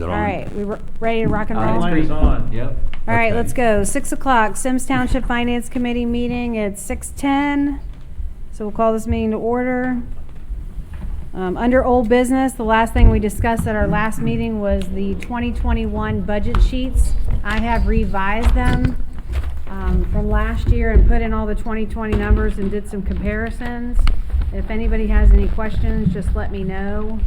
All right, we ready to rock and roll? Line is on. Yep. All right, Okay. let's go. 6 o'clock, Symmes Township Finance Committee meeting at 6:10. So we'll call this meeting to order. Under old business, the last thing we discussed at our last meeting was the 2021 budget sheets. I have revised them from last year and put in all the 2020 numbers and did some comparisons. If anybody has any questions, just let me know.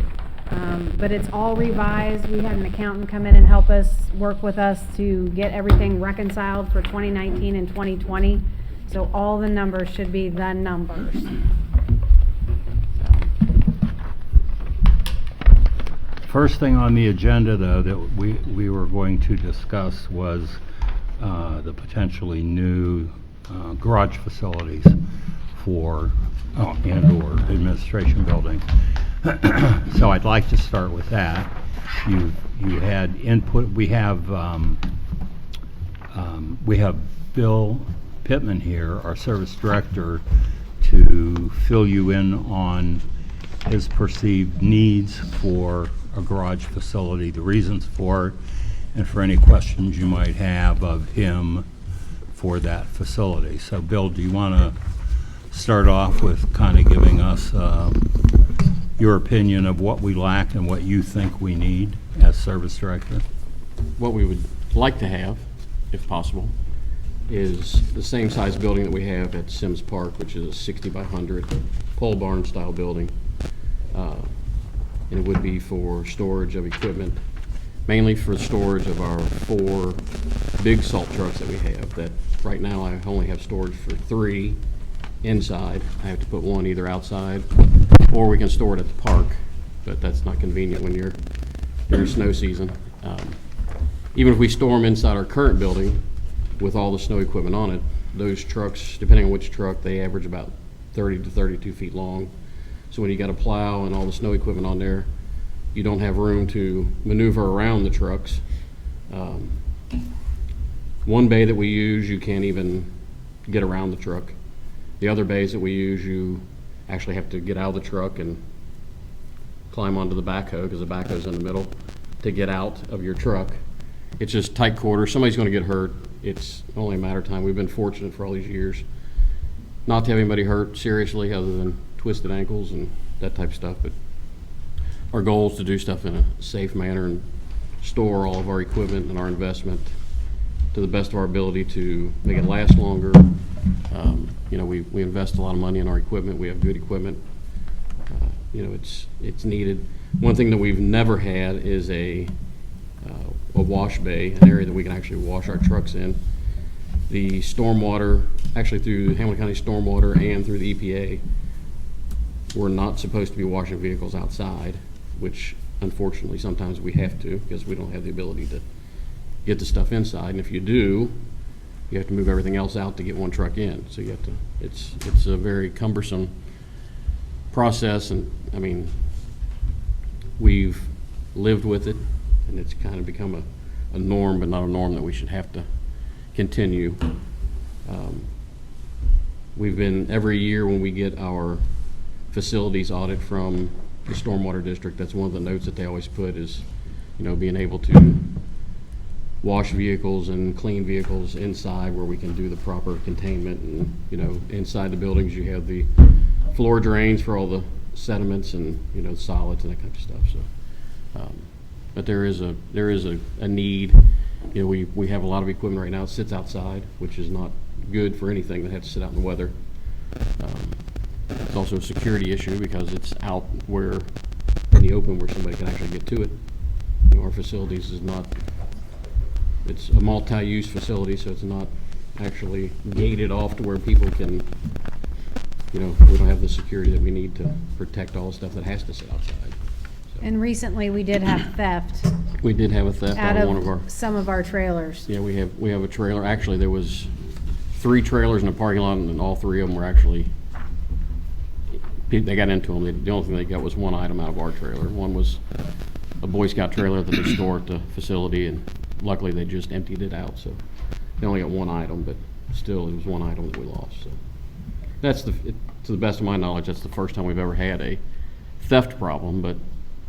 But it's all revised. We had an accountant come in and help us, work with us to get everything reconciled for 2019 and 2020. So all the numbers should be the numbers. First thing on the agenda, though, that we were going to discuss was the potentially new garage facilities for and/or administration building. So I'd like to start with that. You had input. We have Bill Pittman here, our service director, to fill you in on his perceived needs for a garage facility, the reasons for it, and for any questions you might have of him for that facility. So Bill, do you want to start off with kind of giving us your opinion of what we lack and what you think we need as service director? What we would like to have, if possible, is the same size building that we have at Symmes Park, which is a 60 by 100 pole barn style building. And it would be for storage of equipment, mainly for storage of our 4 big salt trucks that we have. That right now I only have storage for 3 inside. I have to put 1 either outside, or we can store it at the park, but that's not convenient when you're during snow season. Even if we store them inside our current building with all the snow equipment on it, those trucks, depending on which truck, they average about 30 to 32 feet long. So when you got a plow and all the snow equipment on there, you don't have room to maneuver around the trucks. One bay that we use, you can't even get around the truck. The other bays that we use, you actually have to get out of the truck and climb onto the backhoe, because the backhoe's in the middle, to get out of your truck. It's just tight quarters. Somebody's going to get hurt. It's only a matter of time. We've been fortunate for all these years not to have anybody hurt seriously, other than twisted ankles and that type of stuff. But our goal is to do stuff in a safe manner and store all of our equipment and our investment to the best of our ability to make it last longer. We invest a lot of money in our equipment. We have good equipment. It's needed. One thing that we've never had is a wash bay, an area that we can actually wash our trucks in. The stormwater, actually through Hamilton County Stormwater and through the EPA, we're not supposed to be washing vehicles outside, which unfortunately sometimes we have to, because we don't have the ability to get the stuff inside. And if you do, you have to move everything else out to get one truck in. So you have to, it's a very cumbersome process. And I mean, we've lived with it, and it's kind of become a norm, but not a norm that we should have to continue. We've been, every year when we get our facilities audit from the Stormwater District, that's one of the notes that they always put is, being able to wash vehicles and clean vehicles inside where we can do the proper containment. And, inside the buildings you have the floor drains for all the sediments and, solids and that kind of stuff. So, but there is a need. We have a lot of equipment right now that sits outside, which is not good for anything that has to sit out in the weather. It's also a security issue because it's out where in the open where somebody can actually get to it. Our facilities is not, it's a multi-use facility, so it's not actually gated off to where people can, we don't have the security that we need to protect all the stuff that has to sit outside. So. And recently we did have theft. We did have a theft out of one of our, some of our trailers. Yeah, we have a trailer. Actually, there was 3 trailers in the parking lot, and all 3 of them were actually, they got into them. The only thing they got was 1 item out of our trailer. One was a Boy Scout trailer that they store at the facility, and luckily they just emptied it out. So they only got 1 item, but still it was 1 item that we lost. So that's to the best of my knowledge, that's the first time we've ever had a theft problem, but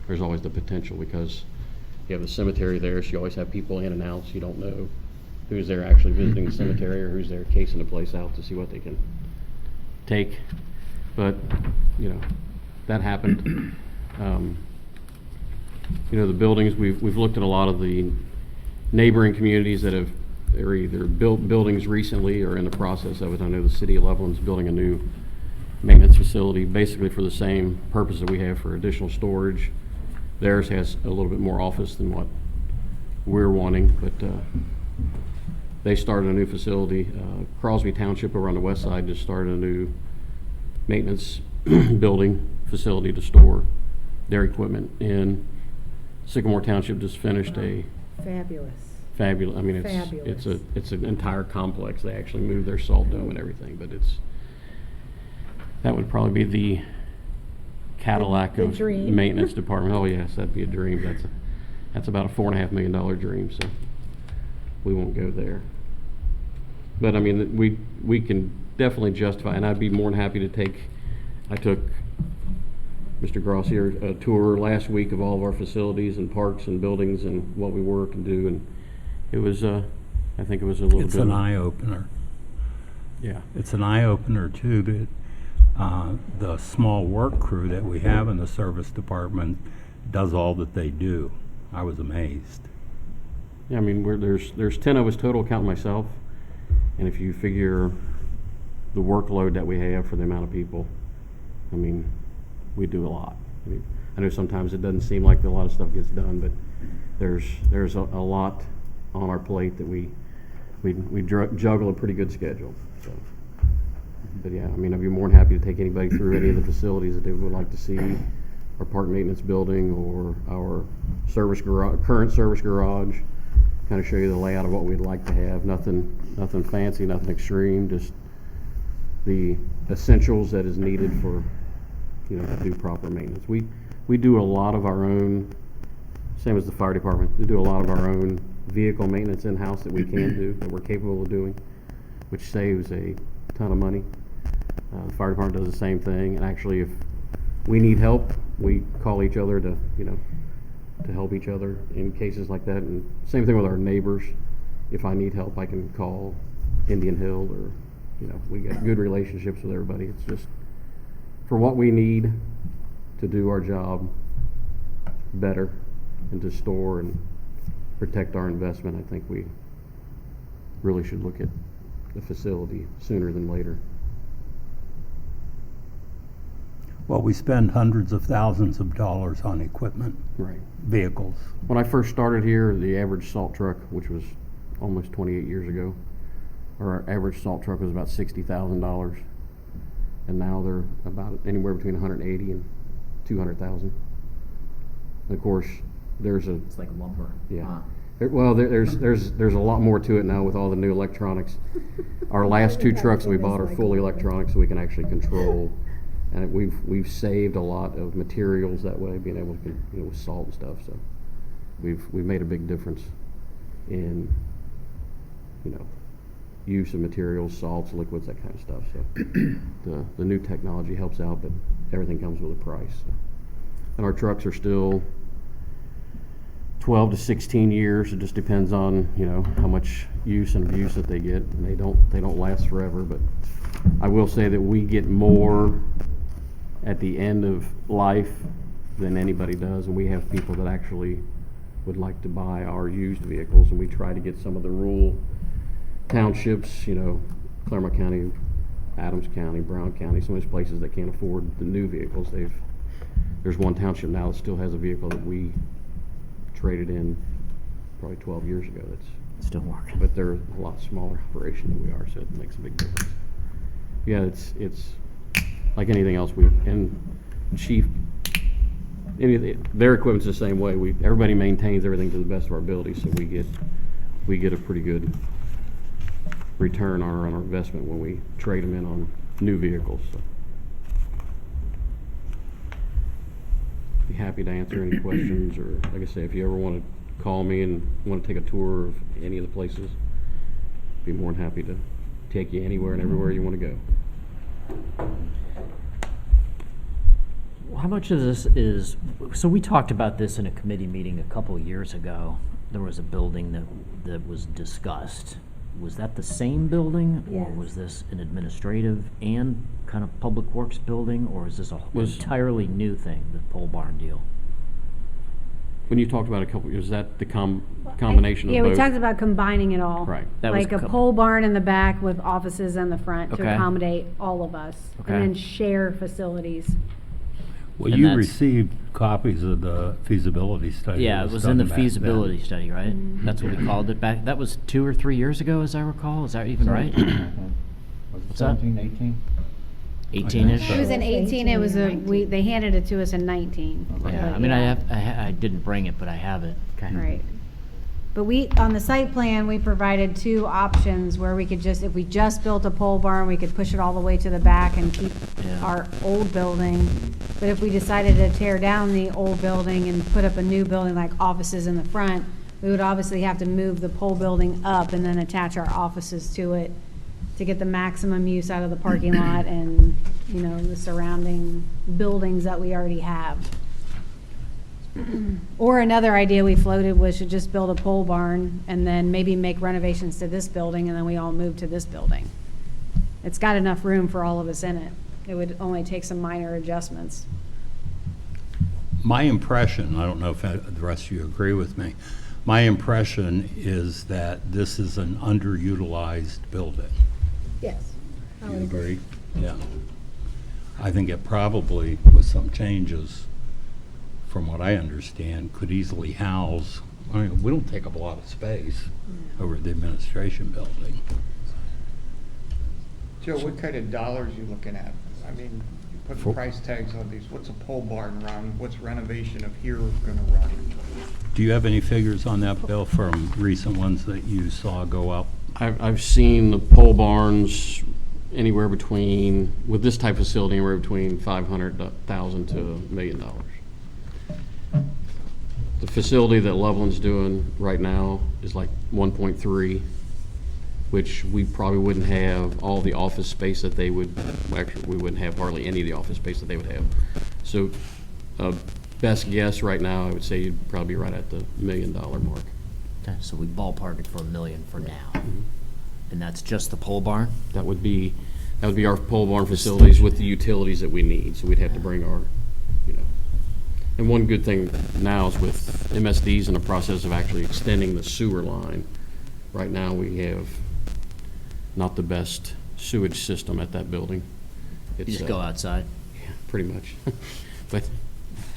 there's always the potential because you have the cemetery there, so you always have people in and out, so you don't know who's there actually visiting the cemetery or who's there casing the place out to see what they can take. But, you know, that happened. You know, the buildings, we've looked at a lot of the neighboring communities that are either built buildings recently or in the process of it. I know the city of Loveland's building a new maintenance facility basically for the same purpose that we have for additional storage. Theirs has a little bit more office than what we're wanting, but they started a new facility. Crosby Township over on the west side just started a new maintenance building facility to store their equipment in. Sycamore Township just finished a Fabulous. fabulous, I mean, Fabulous. it's an entire complex. They actually moved their salt dome and everything, but that would probably be the Cadillac The of dream. maintenance department. Oh yes, that'd be a dream. That's about a $4.5 million dream, so we won't go there. But I mean, we can definitely justify, and I'd be more than happy to take, I took Mr. Grossier a tour last week of all of our facilities and parks and buildings and what we work and do, and it was, I think it was a little bit. It's an eye-opener. Yeah. It's an eye-opener too, that the small work crew that we have in the service department does all that they do. I was amazed. Yeah, I mean, there's 10 of us total, counting myself, and if you figure the workload that we have for the amount of people, I mean, we do a lot. I mean, I know sometimes it doesn't seem like a lot of stuff gets done, but there's a lot on our plate that we juggle a pretty good schedule. So, but yeah, I mean, I'd be more than happy to take anybody through any of the facilities that they would like to see, our park maintenance building or our current service garage. Kind of show you the layout of what we'd like to have. Nothing fancy, nothing extreme, just the essentials that is needed for, you know, to do proper maintenance. We do a lot of our own, same as the fire department, we do a lot of our own vehicle maintenance in-house that we can do, that we're capable of doing, which saves a ton of money. The fire department does the same thing, and actually if we need help, we call each other to, you know, to help each other in cases like that. And same thing with our neighbors. If I need help, I can call Indian Hill, or, you know, we got good relationships with everybody. It's just for what we need to do our job better and to store and protect our investment. I think we really should look at the facility sooner than later. Well, we spend hundreds of thousands of dollars on equipment, Right. vehicles. When I first started here, the average salt truck, which was almost 28 years ago, our average salt truck was about $60,000, and now they're about anywhere between 180 and 200,000. And of course, It's like lumber. yeah. Huh. There's a lot more to it now with all the new electronics. Our last two trucks that we bought are fully electronic, so we can actually control. And we've saved a lot of materials that way, being able to, you know, with salt and stuff. So we've made a big difference in, you know, use of materials, salts, liquids, that kind of stuff. So the new technology helps out, but everything comes with a price. So. And our trucks are still 12 to 16 years. It just depends on, you know, how much use and abuse that they get. And they don't last forever, but I will say that we get more at the end of life than anybody does, and we have people that actually would like to buy our used vehicles, and we try to get some of the rural townships, you know, Claremont County, Adams County, Brown County, some of those places that can't afford the new vehicles. There's one township now that still has a vehicle that we traded in probably 12 years ago that's Still working. but they're a lot smaller operation than we are, so it makes a big difference. Yeah, it's like anything else. Their equipment's the same way. Everybody maintains everything to the best of our ability, so we get a pretty good return on our investment when we trade them in on new vehicles. So. Be happy to answer any questions, or like I say, if you ever want to call me and want to take a tour of any of the places, be more than happy to take you anywhere and everywhere you want to go. How much of this is, so we talked about this in a committee meeting a couple years ago. There was a building that was discussed. Was that the same building? Yes. Or was this an administrative and kind of public works building? Or is this a Was- entirely new thing, the pole barn deal? When you talked about a couple, was that the combination of Yeah, both? we talked about combining it all. Right. That was Like a co- pole barn in the back with offices in the front to Okay. accommodate all of us. Okay. And then share facilities. Well, And you that's- received copies of the feasibility study. Yeah, that it was in the done back then. feasibility study, right? Mm-hmm. That's what we called it back. That was 2 or 3 years ago, as I recall. Is that even right? Was it What's that? 17, 18? 18-ish? It was in 18, it was they handed it to us in 19. Yeah, But I mean, I didn't bring it, but I have it. Okay. Right. But on the site plan, we provided 2 options where we could if we just built a pole barn, we could push it all the way to the back and keep Yeah. our old building. But if we decided to tear down the old building and put up a new building like offices in the front, we would obviously have to move the pole building up and then attach our offices to it to get the maximum use out of the parking lot and, the surrounding buildings that we already have. Or another idea we floated was to just build a pole barn and then maybe make renovations to this building and then we all move to this building. It's got enough room for all of us in it. It would only take some minor adjustments. My impression, I don't know if the rest of you agree with me, my impression is that this is an underutilized building. Yes. Do you agree? Yeah. I think it probably, with some changes, from what I understand, could easily house, we don't take up a lot of space over at the administration building. Joe, what kind of dollars you looking at? I mean, you put For- price tags on these. What's a pole barn run? What's renovation of here gonna run? Do you have any figures on that, Bill, from recent ones that you saw go up? I've seen the pole barns anywhere between, with this type of facility, anywhere between $500,000 to $1 million. The facility that Loveland's doing right now is like 1.3, which we probably wouldn't have all the office space that they would, actually, we wouldn't have hardly any of the office space that they would have. So, best guess right now, I would say you'd probably be right at the $1 million mark. Okay, so we ballparked it for $1 million for now. And that's just the pole barn? That would be our pole barn facilities with the utilities that we need, so we'd have to bring our, And one good thing now is with MSD's in the process of actually extending the sewer line. Right now, we have not the best sewage system at that building. You It's, just go outside? Yeah, pretty much. But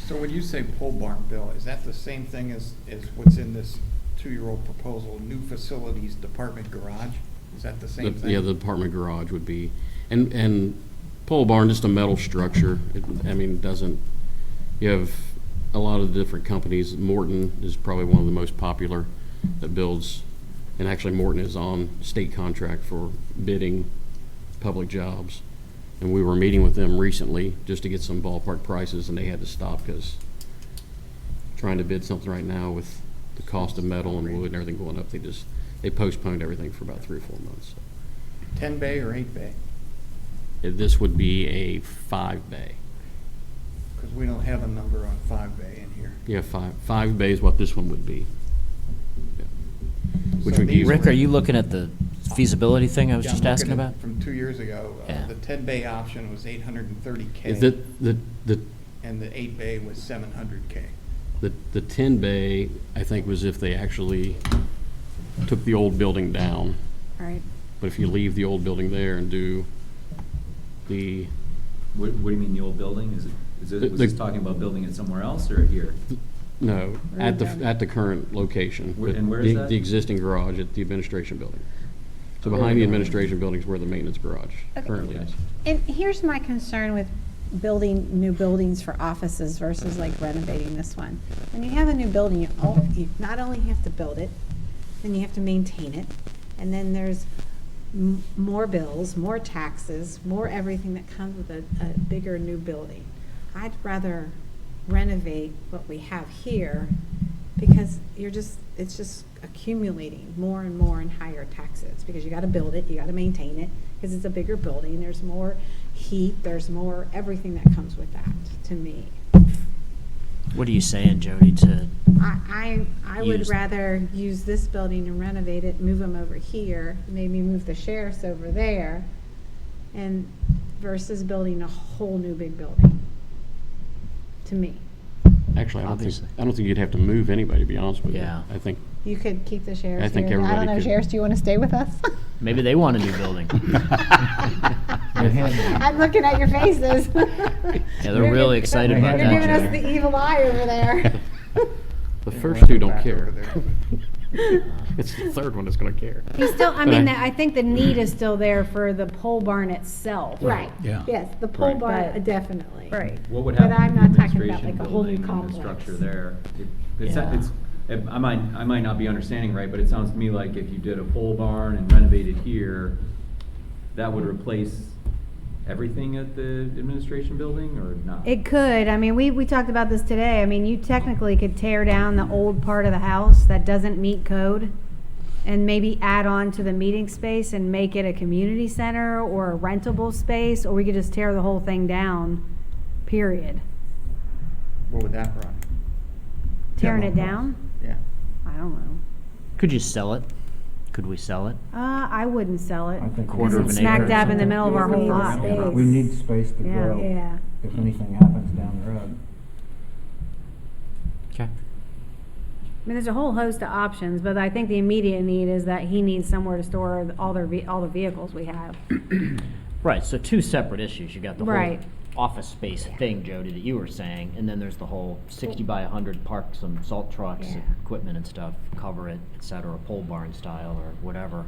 So when you say pole barn, Bill, is that the same thing as what's in this 2-year-old proposal, new facilities department garage? Is that the same thing? yeah, the apartment garage would be, and pole barn, just a metal structure. Doesn't, you have a lot of different companies. Morton is probably one of the most popular that builds, and actually Morton is on state contract for bidding public jobs. And we were meeting with them recently just to get some ballpark prices, and they had to stop because trying to bid something right now with the cost of metal and wood and everything going up, they postponed everything for about 3 or 4 months. 10 bay or 8 bay? This would be a 5 bay. Because we don't have a number on 5 bay in here. Yeah, 5 bay is what this one would be. Yeah. Which So would be, these Rick, are you looking at the feasibility thing I was Yeah, just I'm asking looking at- about? From 2 years ago, Yeah. the 10 bay option was $830K. is the And the 8 bay was $700K. The 10 bay, I think, was if they actually took the old building down. All right. But if you leave the old building there and do the, What do you mean, the old building? Was this talking about building it somewhere else or here? no, at the current location. Where- and where is that? The existing garage at the administration building. So Okay. behind the administration building is where the maintenance garage currently is. And here's my concern with building new buildings for offices versus like renovating this one. When you have a new building, you not only have to build it, then you have to maintain it, and then there's more bills, more taxes, more everything that comes with a bigger new building. I'd rather renovate what we have here because it's just accumulating more and more and higher taxes, because you gotta build it, you gotta maintain it, because it's a bigger building, there's more heat, there's more everything that comes with that, to me. What are you saying, Jody, to, I would Use- rather use this building and renovate it, move them over here, maybe move the sheriff's over there, and versus building a whole new big building, to me. Actually, Obviously. I don't think you'd have to move anybody, to be honest with you. Yeah. I think, You could keep the sheriff's I think here. I don't everybody know, could- sheriffs, do you want to stay with us? maybe they want a new building? I'm looking at your faces. Yeah, they're really excited about You're giving us that, the Jody. evil eye over there. the first two don't Back care. over there. It's the third one that's gonna care. You still, I But mean, I think the need is still there for the pole barn itself. Right, Yeah. yes, the pole Right. barn, But- definitely. Right. What would But happen I'm to the not talking about administration like a whole new building and the complex. structure there? It's, Yeah. I might not be understanding right, but it sounds to me like if you did a pole barn and renovated here, that would replace everything at the administration building, or not? It could, I mean, we talked about this today, I mean, you technically could tear down the old part of the house that doesn't meet code and maybe add on to the meeting space and make it a community center or a rentable space, or we could just tear the whole thing down, period. What would that run? Tearing it Demo down? cost. Yeah. I don't know. Could you sell it? Could we sell it? I wouldn't sell it. I think Quarter of It's an smack acre or dab in the something. middle of our whole We lot. need space. We need space to Yeah. grow Yeah. if anything happens down the road. Okay. I mean, there's a whole host of options, but I think the immediate need is that he needs somewhere to store all the vehicles we have. Right, so two separate issues. You got the whole Right. office space thing, Jody, that you were saying, and then there's the whole 60 by 100 park some salt trucks, Yeah. equipment and stuff, cover it, et cetera, pole barn style or whatever.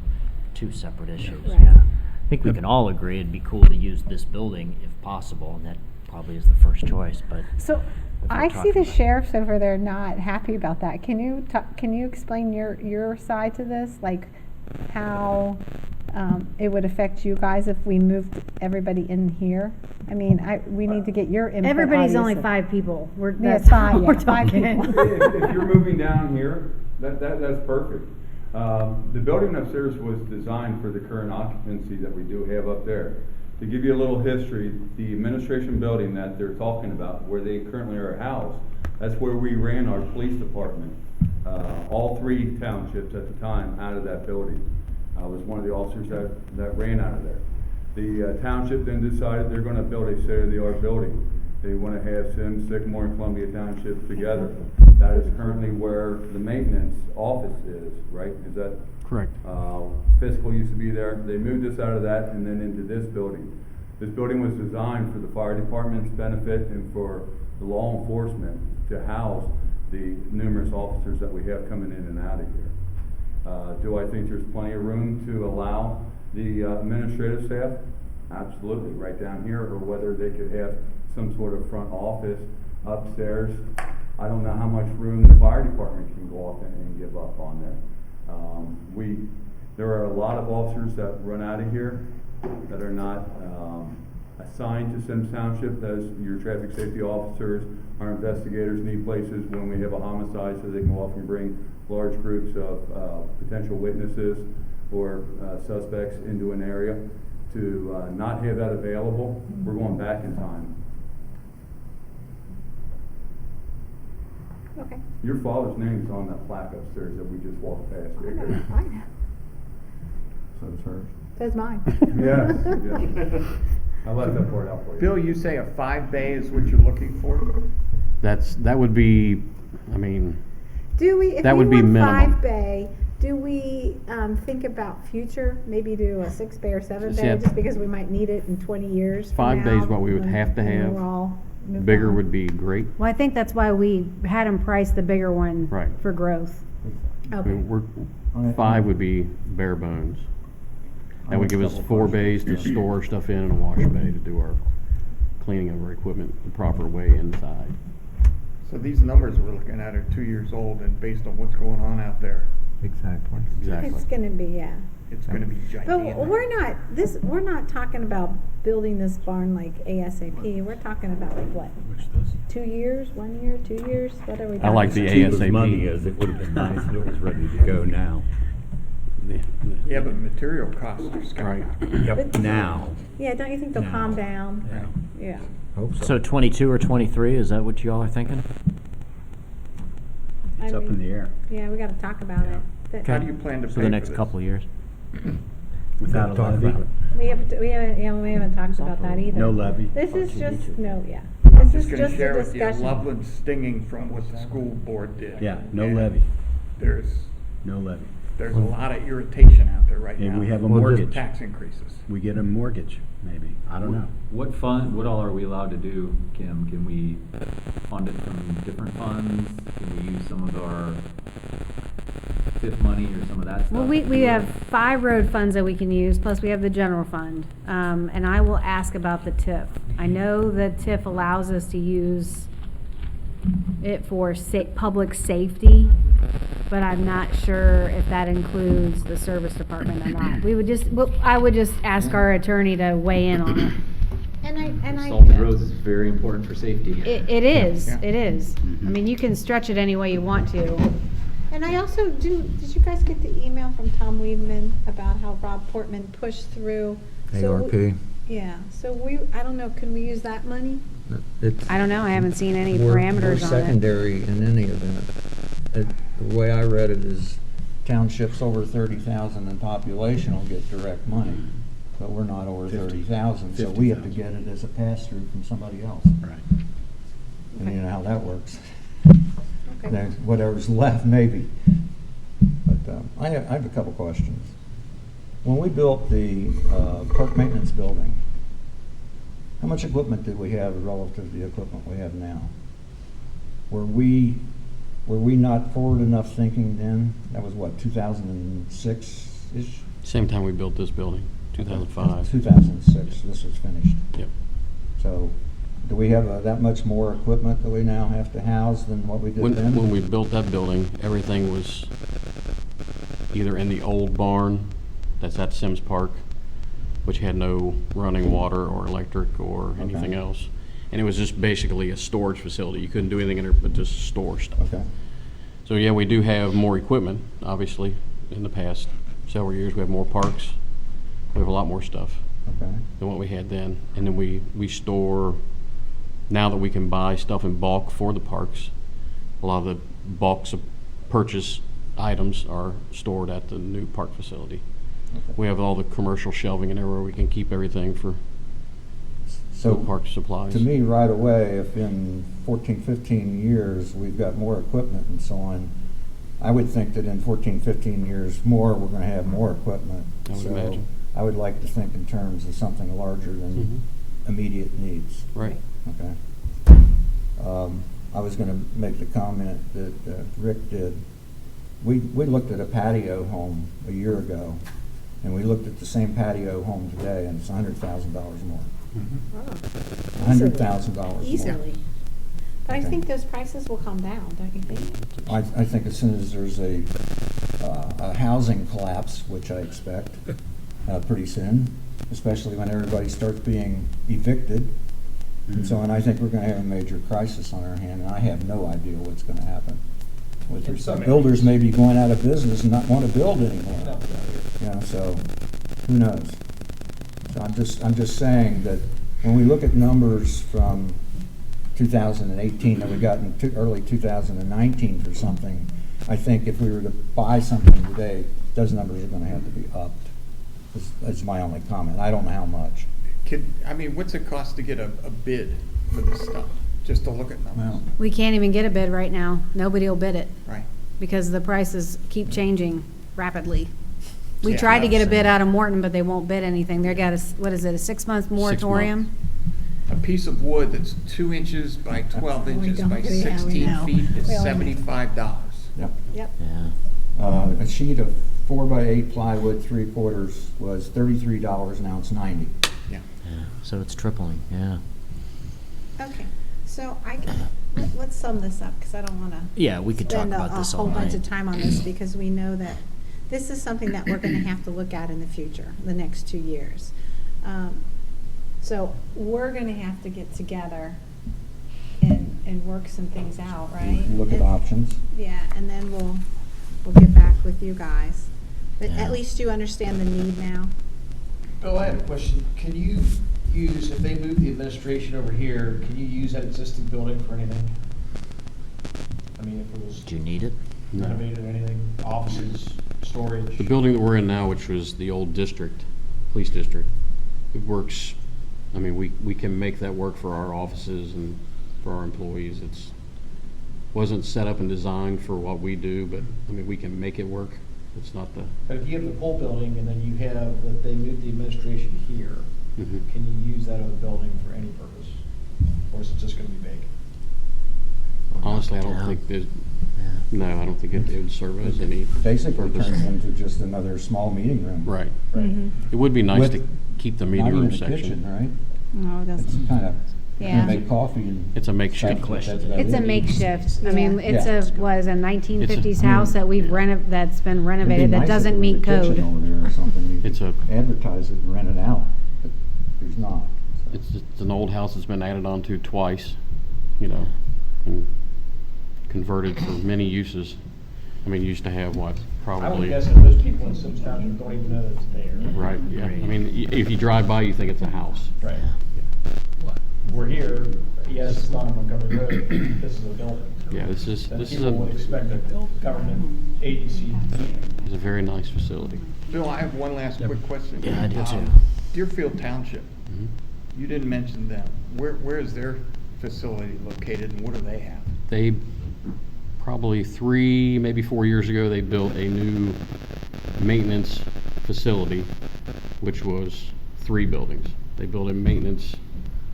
Two separate issues, Right. yeah. I think we can all agree it'd be cool to use this building if possible, and that probably is the first choice, but So if we're I see talking the about- sheriffs over there not happy about that. Can you explain your side to this? Like how it would affect you guys if we moved everybody in here? I mean, we need to get your input. Everybody's only obviously. 5 people. Yeah, That's five, all we're yeah, 5 talking. people. If you're moving down here, that's perfect. The building upstairs was designed for the current occupancy that we do have up there. To give you a little history, the administration building that they're talking about, where they currently are housed, that's where we ran our police department. All 3 townships at the time out of that building. I was one of the officers that ran out of there. The township then decided they're gonna build a state-of-the-art building. They wanna have Symmes, Sycamore, and Columbia Township together. That is currently where the maintenance office is, right? Is that? Correct. Fiscal used to be there. They moved us out of that and then into this building. This building was designed for the fire department's benefit and for the law enforcement to house the numerous officers that we have coming in and out of here. Do I think there's plenty of room to allow the administrative staff? Absolutely, right down here, or whether they could have some sort of front office upstairs. I don't know how much room the fire department can go off and give up on there. There are a lot of officers that run out of here that are not assigned to Symmes Township as your traffic safety officers. Our investigators need places when we have a homicide so they can go off and bring large groups of potential witnesses or suspects into an area. To not have that available, we're going back in time. Okay. Your father's name is on that plaque upstairs that we just walked past. I know. So it's hers. That's mine. Yeah. I left that part out for you. Bill, you say a 5-bay is what you're looking for? That would be, I mean, Do we, if That we would be want minimum. 5-bay, do we think about future, maybe do a 6-bay or 7-bay, Yeah. just because we might need it in 20 years from 5 now? bay is what we would have to and then have. we're all moved bigger on? would be great. Well, I think that's why we had him price the bigger one Right. for growth. I Okay. mean, 5 would be bare bones. That would give us 4 bays to store stuff in and a wash bay to do our cleaning of our equipment the proper way inside. So these numbers we're looking at are 2 years old, and based on what's going on out there, Exactly. It's gonna be, yeah. It's gonna be But gigantic. we're not talking about building this barn like ASAP. We're talking about like what? 2 years, 1 year, 2 years? What are we talking? I like the about? Cheap as ASAP. money is, it would have been nice if it was ready to go now. Yeah, but material costs are skyrocketing. Yep, now. Yeah, don't you think they'll No. calm down? Yeah. Yeah. Hope So 22 or 23, is that what y'all are thinking? It's I up in mean, the air. Yeah, we gotta talk about it. That- How do you plan to pay So for the next this? couple of years? Without a levy. We haven't talked about that either. No levy. This is just, no, yeah. I'm This just is gonna just a share with you, discussion. Loveland's stinging from what the school board did. Yeah, no And levy, There's no levy. a lot of irritation out there right now. Maybe we have a with mortgage. Tax increases. We get a mortgage, maybe. I don't know. What all are we allowed to do, Kim? Can we fund it from different funds? Can we use some of our TIF money or some of that stuff? Well, we have 5 road funds that we can use, plus we have the general fund. And I will ask about the TIF. I know that TIF allows us to use it for public safety, but I'm not sure if that includes the service department or not. I would just ask our attorney to weigh in on it. And Salted roads is very important for safety. It is, Yeah. it is. I mean, you can stretch it any way you want to. And I also did you guys get the email from Tom Weedman about how Rob Portman pushed through? ARP. Yeah, so I don't know, can we use that money? It's I don't know, I haven't seen any we're parameters on it. secondary in any event. The way I read it is townships over 30,000 in population will get direct money, but we're not over 30,000, so we have to get it as a pass-through from somebody else. Right. And you know how that works. Okay. There's whatever's left, maybe. But I have a couple questions. When we built the park maintenance building, how much equipment did we have relative to the equipment we have now? Were we not forward enough thinking then? That was what, 2006-ish? Same time we built this building, 2005. 2006, this was finished. Yep. So, do we have that much more equipment that we now have to house than what we did then? When we built that building, everything was either in the old barn that's at Symmes Park, which had no running water or electric or anything Okay. else. And it was just basically a storage facility. You couldn't do anything in it but just store stuff. Okay. So yeah, we do have more equipment, obviously, in the past several years. We have more parks. We have a lot more stuff Okay. than what we had then. And then we store, now that we can buy stuff in bulk for the parks, a lot of the bulk purchase items are stored at the new park facility. Okay. We have all the commercial shelving and everywhere we can keep everything for So, park supplies. to me, right away, if in 14, 15 years, we've got more equipment and so on, I would think that in 14, 15 years more, we're gonna have more equipment. I would So imagine. I would like to think in terms of something larger than immediate needs. Right. Okay. I was gonna make the comment that Rick did. We looked at a patio home a year ago, and we looked at the same patio home today, and it's $100,000 more. $100,000 more. Easily. But I Okay. think those prices will come down, don't you think? I think as soon as there's a housing collapse, which I expect pretty soon, especially when everybody starts being evicted. And so, and I think we're gonna have a major crisis on our hand, and I have no idea what's gonna happen. With In some builders may be going out of business and not wanna build anymore. You know, so, who knows? So I'm just saying that when we look at numbers from 2018 that we got in early 2019 for something, I think if we were to buy something today, those numbers are gonna have to be upped. That's my only comment. I don't know how much. What's it cost to get a bid for this stuff? Just to look at numbers, Well, We can't even get a bid right now. Nobody will bid it right? because the prices keep changing rapidly. We Yeah, tried to get a I've bid seen out of Morton, but they won't bid anything. They got a, what is it, a 6-month moratorium? A piece of wood that's 2 inches by 12 inches don't by get it, yeah, we 16 know. feet is We all know. $75. Yep. Yep. Yeah. A sheet of 4x8 plywood 3/4 was $33, now it's $90. Yeah. Yeah. So it's tripling, yeah. Okay, so Let's sum this up, because I don't want to. Yeah, we could talk about this all Spend a whole bunch night. of time on this, because we know that this is something that we're going to have to look at in the future, the next 2 years. So we're going to have to get together and work some things out, right? Look at And- options. Yeah, and then we'll get back with you guys. But Yeah. at least you understand the need now. Bill, I have a question. Can you use, if they move the administration over here, can you use that existing building for anything? I mean, if it was Do you need it? No. renovated or anything, offices, storage? The building that we're in now, which was the old district, police district, it works, I mean, we can make that work for our offices and for our employees. It's, wasn't set up and designed for what we do, but, I mean, we can make it work. It's not the, But if you have the whole building and then you have, that they move the administration here, Mhm. can you use that other building for any purpose? Or is it just gonna be vacant? Or knock honestly, I it don't down? think there's, Yeah. no, I don't think it would serve as any Basically purpose. turns into just another small meeting room. Right. Mm-hmm. It would be nice to With keep the Not meeting even room a kitchen, section. right? No, it It's doesn't. kind of, Yeah. make coffee and. It's a makeshift. That's- question. that's about It's a it. makeshift. I mean, Yeah. it's Yeah. was a 1950s It's a- house that we've that's been It'd be renovated that nice if doesn't there was meet a kitchen code. over there or something. You It's could a- advertise it and rent it out, but there's not. so. It's an old house that's been added on to twice, you know, and converted for many uses. I mean, you used to have what, I would probably, guess that most people in Symmes Township don't even know that it's there. right, yeah. I mean, if you drive by, you think it's a house. Right. We're here, yes, it's not on Montgomery Road, but this is a building. Yeah, this is That a, people would expect a government agency to be in. it's a very nice facility. Bill, I have one last quick question. Yeah, I do too. Deerfield Township, Mhm. you didn't mention them. Where is their facility located and what do they have? They, probably 3, maybe 4 years ago, they built a new maintenance facility, which was 3 buildings. They built a maintenance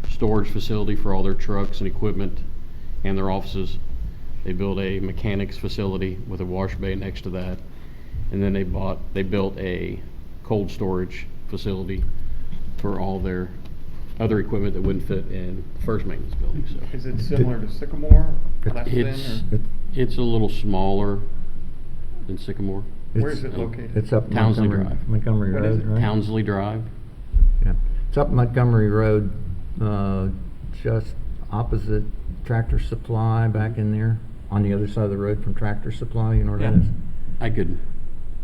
storage facility for all their trucks and equipment and their offices. They built a mechanics facility with a wash bay next to that. And then they built a cold storage facility for all their other equipment that wouldn't fit in the first maintenance building, so. Is it similar to Sycamore? Less than, It's, or it's a little smaller than Sycamore. where is it located? It's up Townsley Montgomery, Drive. Montgomery What is Road, it? right? Townsley Drive. Yeah. It's up Montgomery Road, just opposite Tractor Supply back in there, on the other side of the road from Tractor Supply, you know where that Yeah. is? I could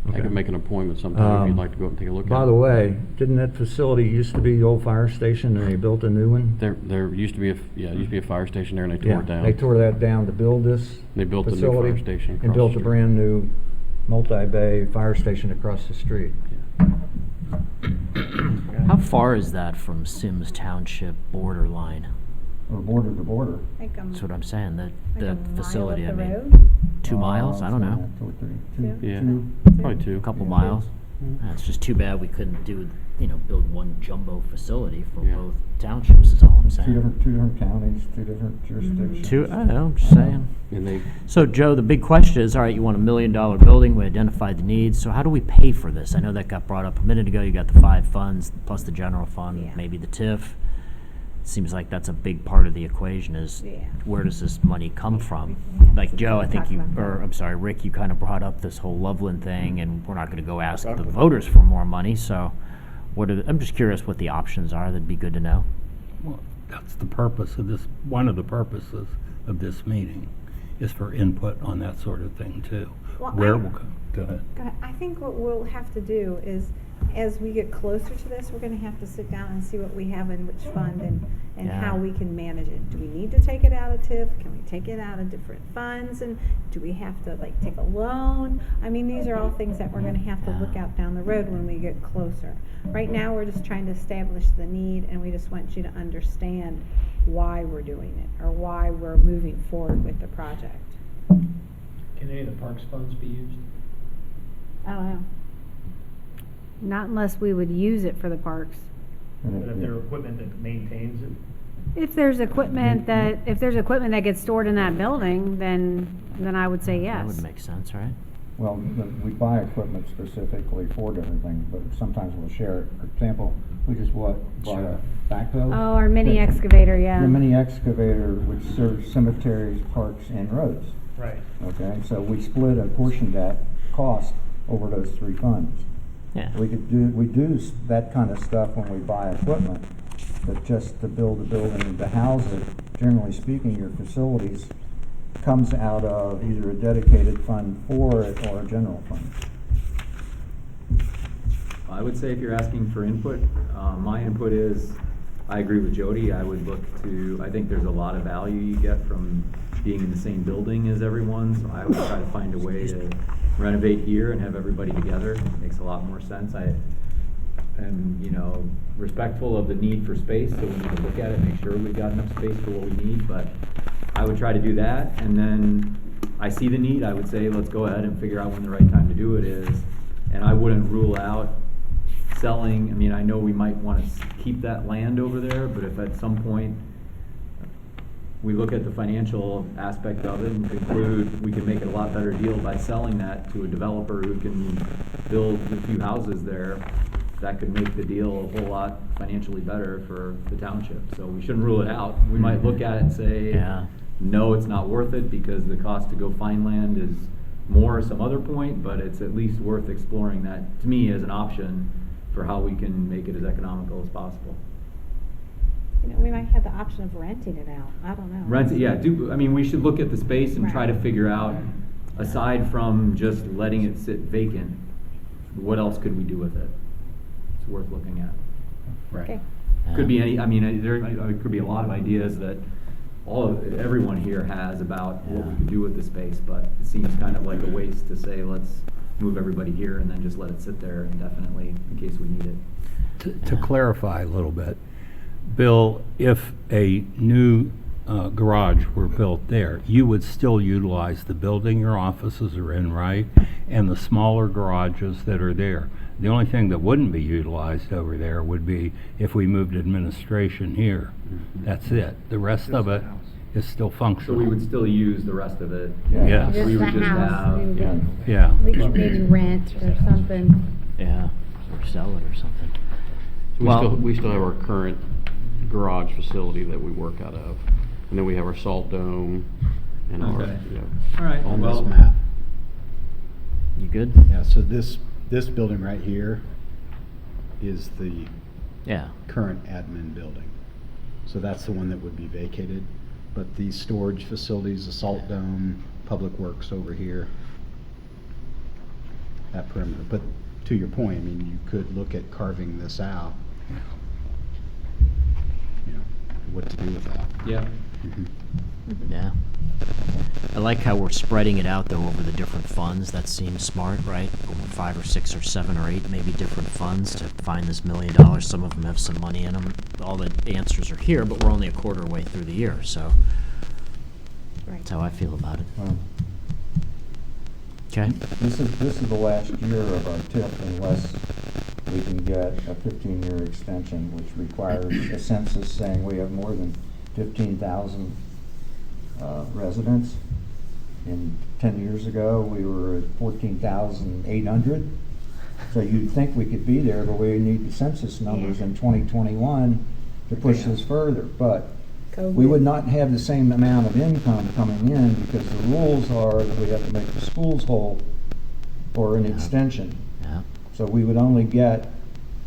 Okay. make an appointment sometime if you'd Um, like to go out and take a look at it. By the way, didn't that facility used to be the old fire station and they built a new one? There used to be a fire station there and they tore Yeah, it down. they tore that down to build this They built a new facility fire station across and built the a street. brand new multi-bay fire station across the street. How far is that from Symmes Township borderline? Or border to border. Like That's what I'm saying, like the a mile facility, I up the mean, road? 2 miles? I don't know. 2 or 3. Yeah. Two. Probably 2. A couple miles? Yeah, It's just too bad we couldn't build one jumbo facility for Yeah. both townships, is all I'm Two saying. different counties, 2 different jurisdictions. I know, I'm just saying. And they, So Joe, the big question is, all right, you want $1 million building, we identified the needs, so how do we pay for this? I know that got brought up a minute ago, you got the 5 funds, plus the general fund, Yeah. maybe the TIF. Seems like that's a big part of the equation is, Yeah. where does this money come from? Yeah, Like so Joe, we I think talk you, about that. or I'm sorry, Rick, you kind of brought up this whole Loveland thing, and we're not gonna go ask the voters for more money, so I'm just curious what the options are, that'd be good to know. Well, that's the purpose of this, one of the purposes of this meeting, is for input on that sort of thing too. Well, Where I- will go ahead. I think what we'll have to do is, as we get closer to this, we're gonna have to sit down and see what we have in which fund and how Yeah. we can manage it. Do we need to take it out of TIF? Can we take it out of different funds? And do we have to like take a loan? I mean, these are all things that we're gonna have to look out down the road when we get closer. Right now, we're just trying to establish the need, and we just want you to understand why we're doing it, or why we're moving forward with the project. Can any of the parks funds be used? I don't know. Not unless we would use it for the parks. But if there are equipment that maintains it? If there's equipment that gets stored in that building, then I would say That yes. would make sense, right? Well, we buy equipment specifically for different things, but sometimes we'll share it. For example, we just bought a backhoe. Oh, our mini excavator, yeah. The mini excavator which serves cemeteries, parks, and roads. Right. Okay, so we split a portion of that cost over those three funds. Yeah. We do that kind of stuff when we buy equipment, but just to build a building, to house it, generally speaking, your facilities comes out of either a dedicated fund for it or a general fund. I would say if you're asking for input, my input is, I agree with Jody. I would look to, I think there's a lot of value you get from being in the same building as everyone, so I would try to find a way to renovate here and have everybody together. It makes a lot more sense. I am, respectful of the need for space, so we need to look at it, make sure we've got enough space for what we need, but I would try to do that, and then I see the need, I would say, let's go ahead and figure out when the right time to do it is, and I wouldn't rule out selling. I mean, I know we might want to keep that land over there, but if at some point we look at the financial aspect of it and conclude we can make it a lot better deal by selling that to a developer who can build a few houses there, that could make the deal a whole lot financially better for the township. So we shouldn't rule it out. We might look at it and say, Yeah. no, it's not worth it because the cost to go find land is more some other point, but it's at least worth exploring that, to me, as an option for how we can make it as economical as possible. We might have the option of renting it out. I don't know. Rent it, yeah. We should look at the space and try to figure out, aside from just letting it sit vacant, what else could we do with it? It's worth looking at. Okay. Could be there could be a lot of ideas that everyone here has about what we could do with the space, but it seems kind of like a waste to say, let's move everybody here and then just let it sit there indefinitely in case we need it. To clarify a little bit, Bill, if a new garage were built there, you would still utilize the building your offices are in, right? And the smaller garages that are there. The only thing that wouldn't be utilized over there would be if we moved administration here. That's it. The rest of it is still So functional. we would still use the rest of it. Yes. Just We the would just house, have, Yeah. we could maybe rent or something. Yeah, or sell it or something. We still have our current garage facility that we work out of. And then we have our salt dome and our, Okay. all right, On well, this map. You good? Yeah, so this building right here is the Yeah. current admin building. So that's the one that would be vacated. But these storage facilities, the salt dome, public works over here, that perimeter. But to your point, you could look at carving this out. What to do with that. yeah. Yeah. I like how we're spreading it out though over the different funds. That seems smart, right? Over 5 or 6 or 7 or 8 maybe different funds to find this $1 million. Some of them have some money in them. All the answers are here, but we're only a quarter way through the year, so that's how I feel about it. Well, Okay. this is the last year of our TIF unless we can get a 15-year extension, which requires a census saying we have more than 15,000 residents. And 10 years ago, we were at 14,800. So you'd think we could be there, but we need the census numbers in 2021 to push this further. But we would not have the same amount of income coming in because the rules are that we have to make the schools whole for an extension. Yeah. So we would only get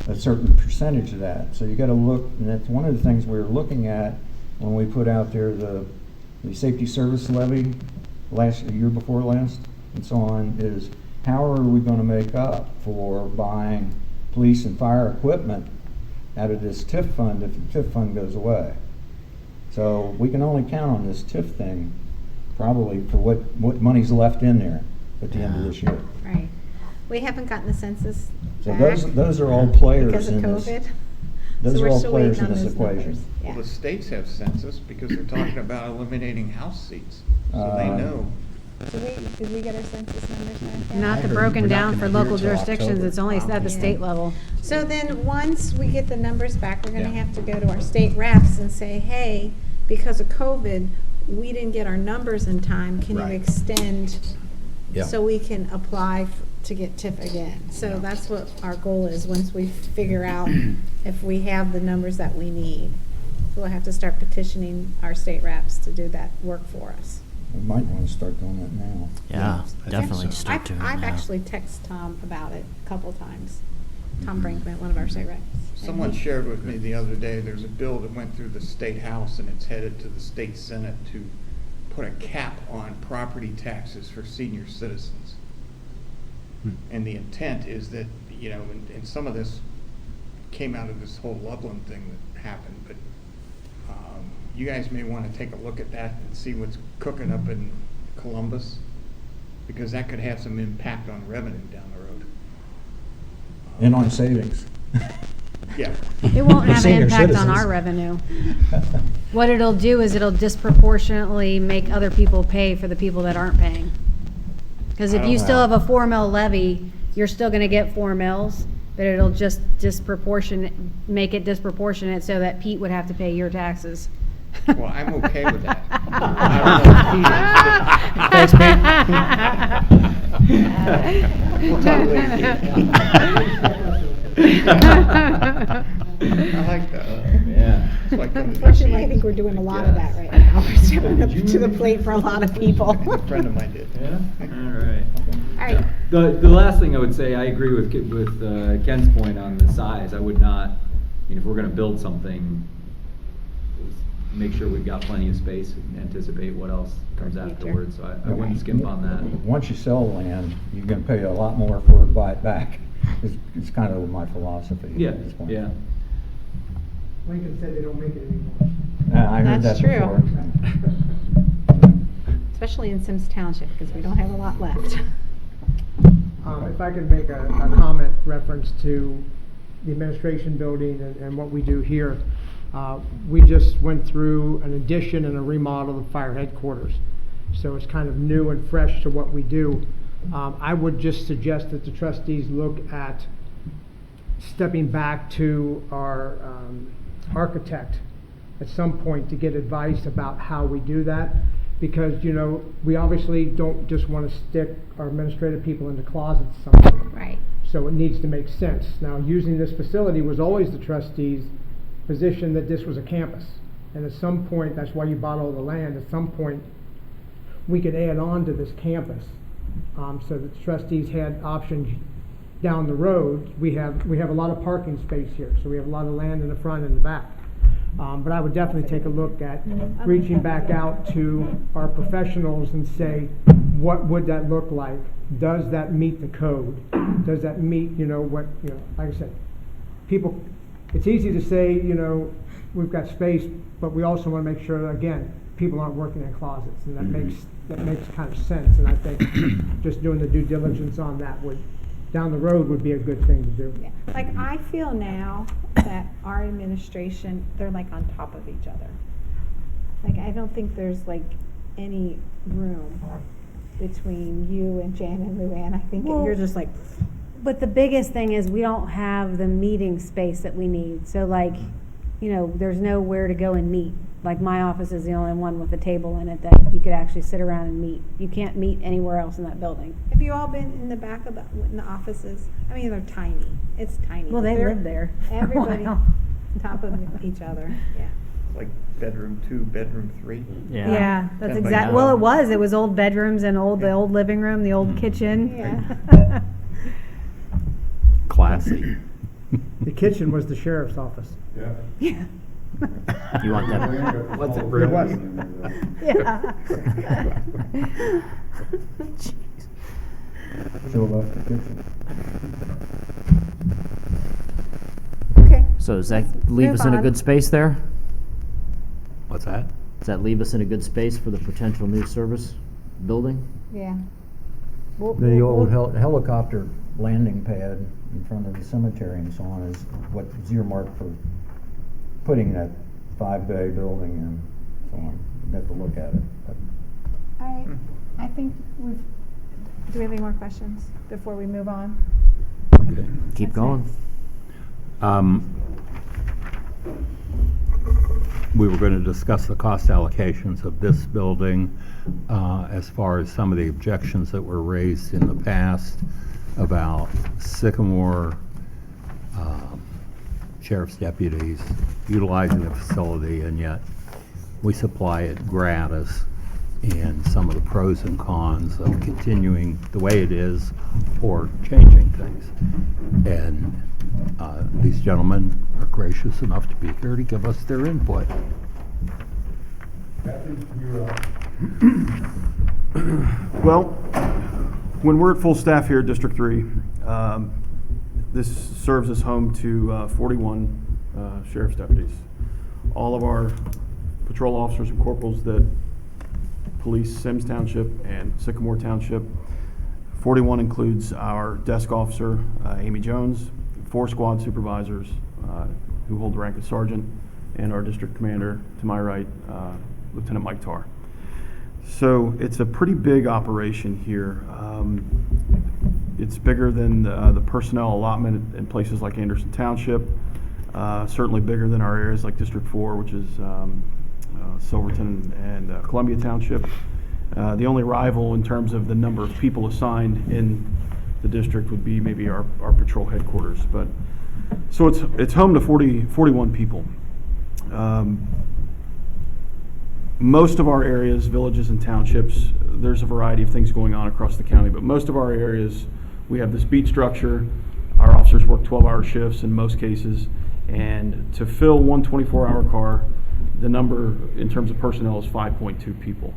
a certain percentage of that. So you got to look, and that's one of the things we were looking at when we put out there the safety service levy year before last and so on, is how are we going to make up for buying police and fire equipment out of this TIF fund if the TIF fund goes away? So we can only count on this TIF thing probably for what money's left in there at the end of this year. Right. We haven't gotten the census So back those are all players because of in this. COVID. Those So are we're all still players waiting in on this those equation. numbers. Well, Yeah. the states have census because they're talking about eliminating house seats. So they know. Did we get our census numbers back yet? Not I the heard broken we're not down gonna for hear local till jurisdictions, October. it's only at the state level. So then, once we get the numbers back, we're gonna Yeah. have to go to our state reps and say, hey, because of COVID, we didn't get our numbers in time, can you Right. extend Yeah. So we can apply to get TIF again. So that's what our goal is, once we figure out if we have the numbers that we need. We'll have to start petitioning our state reps to do that work for us. We might want to start doing that now. Yeah, I definitely think so. start doing I've that. actually texted Tom about it a couple times. Tom Brinkman, one of our state reps. And Someone he- shared with me the other day, there's a bill that went through the state house and it's headed to the state senate to put a cap on property taxes for senior citizens. And the intent is that, you know, and some of this came out of this whole Loveland thing that happened, but you guys may want to take a look at that and see what's cooking up in Columbus, because that could have some impact on revenue down the road. And on savings. Yeah. It won't have an Senior impact on citizens. our revenue. What it'll do is it'll disproportionately make other people pay for the people that aren't paying. Because if you still have a 4 mil levy, you're still gonna get 4 mils, but it'll just make it disproportionate so that Pete would have to pay your taxes. Well, I'm okay with that. I don't know if Pete- I like that. Yeah. It's like going to Unfortunately, I DC. think we're doing a lot of that right now. We're stepping up to the plate for a lot of people. A friend of mine did. Yeah, all right. All right. The last thing I would say, I agree with Ken's point on the size. I would not, if we're gonna build something, make sure we've got plenty of space and anticipate what else comes afterwards. So I wouldn't skimp on that. Once you sell land, you're gonna pay a lot more for it to buy it back. It's kind of my philosophy Yeah, at this point. yeah. Lincoln said they don't make it anymore. I heard That's that true. before. Especially in Symmes Township, because we don't have a lot left. If I could make a comment reference to the administration building and what we do here. We just went through an addition and a remodel of fire headquarters. So it's kind of new and fresh to what we do. I would just suggest that the trustees look at stepping back to our architect at some point to get advice about how we do that. Because, we obviously don't just want to stick our administrative people in the closets somewhere. Right. So it needs to make sense. Now, using this facility was always the trustees' position that this was a campus. And at some point, that's why you bought all the land, at some point, we could add on to this campus. So the trustees had options down the road. We have a lot of parking space here, so we have a lot of land in the front and the back. But I would definitely take a look at reaching back out to our professionals and say, what would that look like? Does that meet the code? Does that meet, like I said, people, it's easy to say, we've got space, but we also want to make sure that, again, people aren't working in closets, and that makes kind of sense. And I think just doing the due diligence on that down the road would be a good thing to do. Yeah. Like, I feel now that our administration, they're like on top of each other. Like, I don't think there's like any room between you and Jan and Luann. I think Well, you're just like, But the biggest thing is we don't have the meeting space that we need. So like, there's nowhere to go and meet. Like my office is the only one with a table in it that you could actually sit around and meet. You can't meet anywhere else in that building. have you all been in the back of in the offices? I mean, they're tiny. It's tiny. Well, they They're- live there. Everybody Wow. on top of each other. Yeah. Like bedroom 2, bedroom 3. Yeah, that's 10 by exactly. 12. Well, it was old bedrooms and the old living room, the old kitchen. Yeah. Classy. The kitchen was the sheriff's office. Yeah. You want that? What's it It really? was. Yeah. Still left the kitchen. Okay. So does that Let's leave move us in a on. good space there? What's that? Does that leave us in a good space for the potential new service building? Yeah. The old helicopter landing pad in front of the cemetery and so on is what is earmarked for putting that 5-bay building in, so on. You have to look at it. But I think do we have any more questions before we move on? Keep going. we were going to discuss the cost allocations of this building as far as some of the objections that were raised in the past about Sycamore sheriff's deputies utilizing the facility, and yet we supply it gratis, and some of the pros and cons of continuing the way it is or changing things. And these gentlemen are gracious enough to be here to give us their input. Well, when we're at full staff here at District 3, this serves as home to 41 sheriff's deputies. All of our patrol officers and corporals that police Symmes Township and Sycamore Township. 41 includes our desk officer, Amy Jones, 4 squad supervisors who hold the rank of sergeant, and our district commander, to my right, Lieutenant Mike Tarr. So it's a pretty big operation here. It's bigger than the personnel allotment in places like Anderson Township, certainly bigger than our areas like District 4, which is Silverton and Columbia Township. The only rival in terms of the number of people assigned in the district would be maybe our patrol headquarters. But so it's home to 41 people. Most of our areas, villages and townships, there's a variety of things going on across the county, but most of our areas, we have this beat structure. Our officers work 12-hour shifts in most cases, and to fill one 24-hour car, the number in terms of personnel is 5.2 people.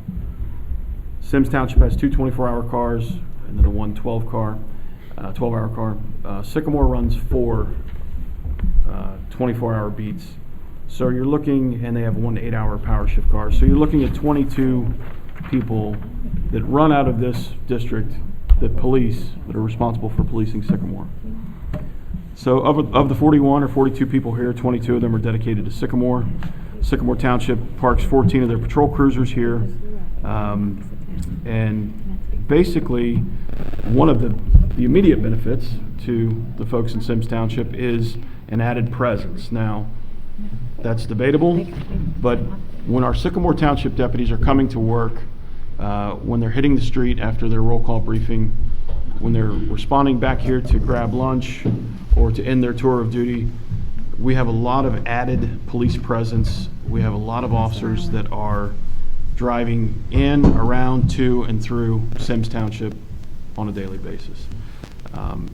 Symmes Township has 2 24-hour cars and then a 1 12-hour car. Sycamore runs 4 24-hour beats. So you're looking, and they have 1 8-hour power shift car. So you're looking at 22 people that run out of this district that are responsible for policing Sycamore. So of the 41 or 42 people here, 22 of them are dedicated to Sycamore. Sycamore Township parks 14 of their patrol cruisers here. And basically, one of the immediate benefits to the folks in Symmes Township is an added presence. Now, that's debatable, but when our Sycamore Township deputies are coming to work, when they're hitting the street after their roll call briefing, when they're responding back here to grab lunch or to end their tour of duty, we have a lot of added police presence. We have a lot of officers that are driving in, around, to, and through Symmes Township on a daily basis.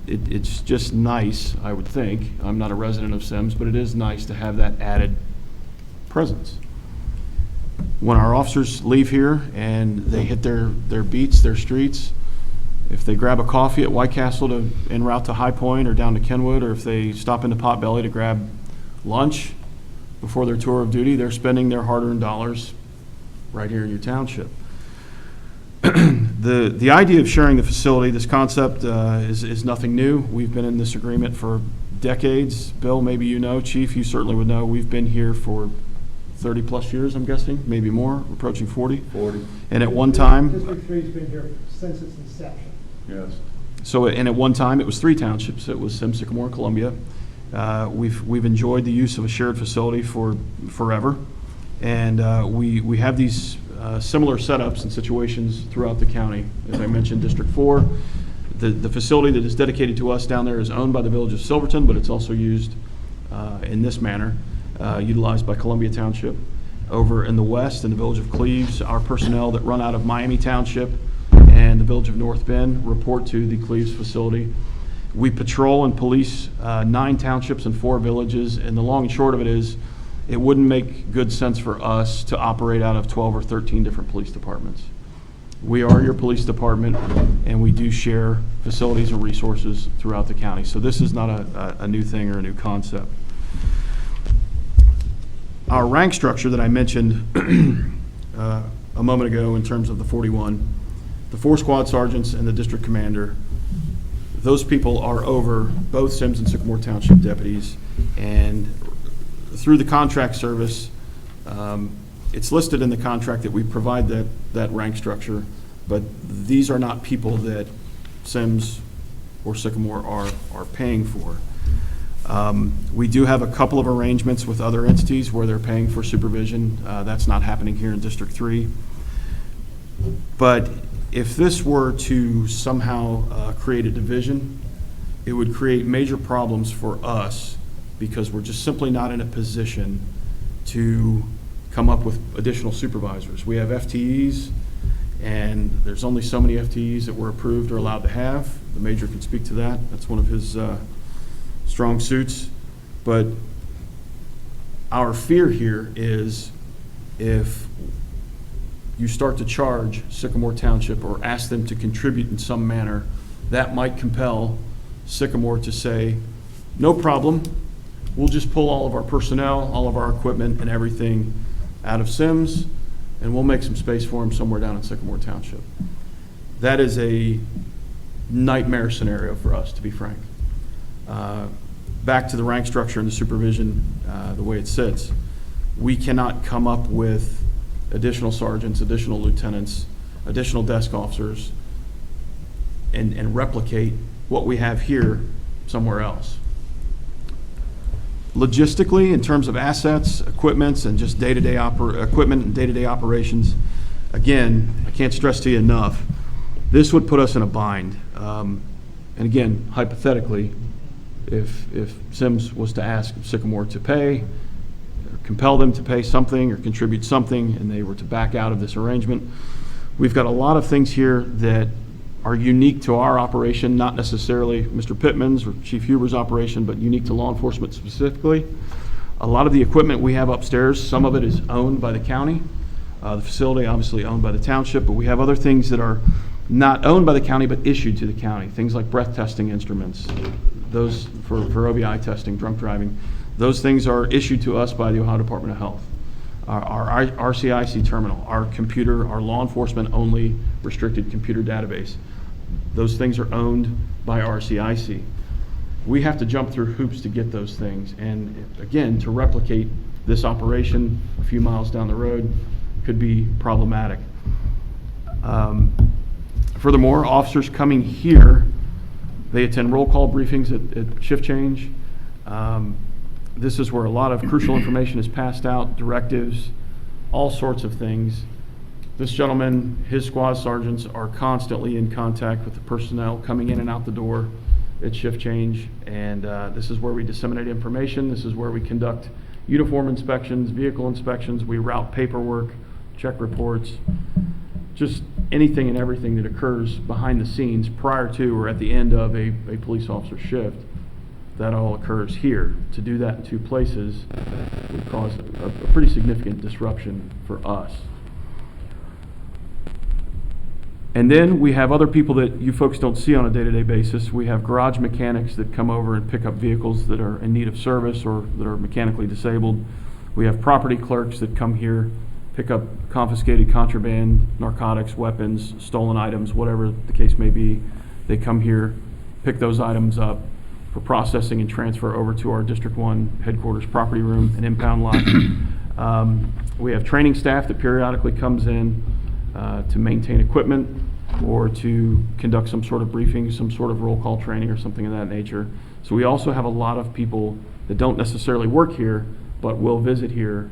It's just nice, I would think. I'm not a resident of Symmes, but it is nice to have that added presence. When our officers leave here and they hit their beats, their streets, if they grab a coffee at White Castle en route to High Point or down to Kenwood, or if they stop into Potbelly to grab lunch before their tour of duty, they're spending their hard-earned dollars right here in your township. The idea of sharing the facility, this concept is nothing new. We've been in this agreement for decades. Bill, maybe you know. Chief, you certainly would know. We've been here for 30 plus years, I'm guessing, maybe more, approaching 40. 40. And at one time, District 3's been here since its inception. Yes. so, and at one time, it was 3 townships. It was Symmes, Sycamore, and Columbia. We've enjoyed the use of a shared facility for forever. And we have these similar setups and situations throughout the county. As I mentioned, District 4, the facility that is dedicated to us down there is owned by the village of Silverton, but it's also used in this manner, utilized by Columbia Township. Over in the west, in the village of Cleves, our personnel that run out of Miami Township and the village of North Bend report to the Cleves facility. We patrol and police 9 townships and 4 villages, and the long and short of it is, it wouldn't make good sense for us to operate out of 12 or 13 different police departments. We are your police department, and we do share facilities and resources throughout the county. So this is not a new thing or a new concept. Our rank structure that I mentioned a moment ago in terms of the 41, the 4 squad sergeants and the district commander, those people are over both Symmes and Sycamore Township deputies, and through the contract service, it's listed in the contract that we provide that rank structure, but these are not people that Symmes or Sycamore are paying for. We do have a couple of arrangements with other entities where they're paying for supervision. That's not happening here in District 3. But if this were to somehow create a division, it would create major problems for us because we're just simply not in a position to come up with additional supervisors. We have FTEs, and there's only so many FTEs that we're approved or allowed to have. The major can speak to that. That's one of his strong suits. But our fear here is if you start to charge Sycamore Township or ask them to contribute in some manner, that might compel Sycamore to say, no problem, we'll just pull all of our personnel, all of our equipment and everything out of Symmes, and we'll make some space for them somewhere down in Sycamore Township. That is a nightmare scenario for us, to be frank. Back to the rank structure and the supervision, the way it sits, we cannot come up with additional sergeants, additional lieutenants, additional desk officers, and replicate what we have here somewhere else. Logistically, in terms of assets, equipments, and just day-to-day equipment and day-to-day operations, again, I can't stress to you enough, this would put us in a bind. And again, hypothetically, if Symmes was to ask Sycamore to pay, or compel them to pay something or contribute something, and they were to back out of this arrangement, we've got a lot of things here that are unique to our operation, not necessarily Mr. Pittman's or Chief Huber's operation, but unique to law enforcement specifically. A lot of the equipment we have upstairs, some of it is owned by the county. The facility obviously owned by the township, but we have other things that are not owned by the county but issued to the county. Things like breath testing instruments, those for OBI testing, drunk driving. Those things are issued to us by the Ohio Department of Health. Our RCIC terminal, our computer, our law enforcement only restricted computer database. Those things are owned by RCIC. We have to jump through hoops to get those things. And again, to replicate this operation a few miles down the road could be problematic. Furthermore, officers coming here, they attend roll call briefings at shift change. This is where a lot of crucial information is passed out, directives, all sorts of things. This gentleman, his squad sergeants are constantly in contact with the personnel coming in and out the door at shift change, and this is where we disseminate information. This is where we conduct uniform inspections, vehicle inspections, we route paperwork, check reports, just anything and everything that occurs behind the scenes prior to or at the end of a police officer shift. That all occurs here. To do that in two places would cause a pretty significant disruption for us. And then we have other people that you folks don't see on a day-to-day basis. We have garage mechanics that come over and pick up vehicles that are in need of service or that are mechanically disabled. We have property clerks that come here, pick up confiscated contraband, narcotics, weapons, stolen items, whatever the case may be. They come here, pick those items up for processing and transfer over to our District 1 headquarters property room and impound lot. We have training staff that periodically comes in to maintain equipment or to conduct some sort of briefing, some sort of roll call training or something of that nature. So we also have a lot of people that don't necessarily work here but will visit here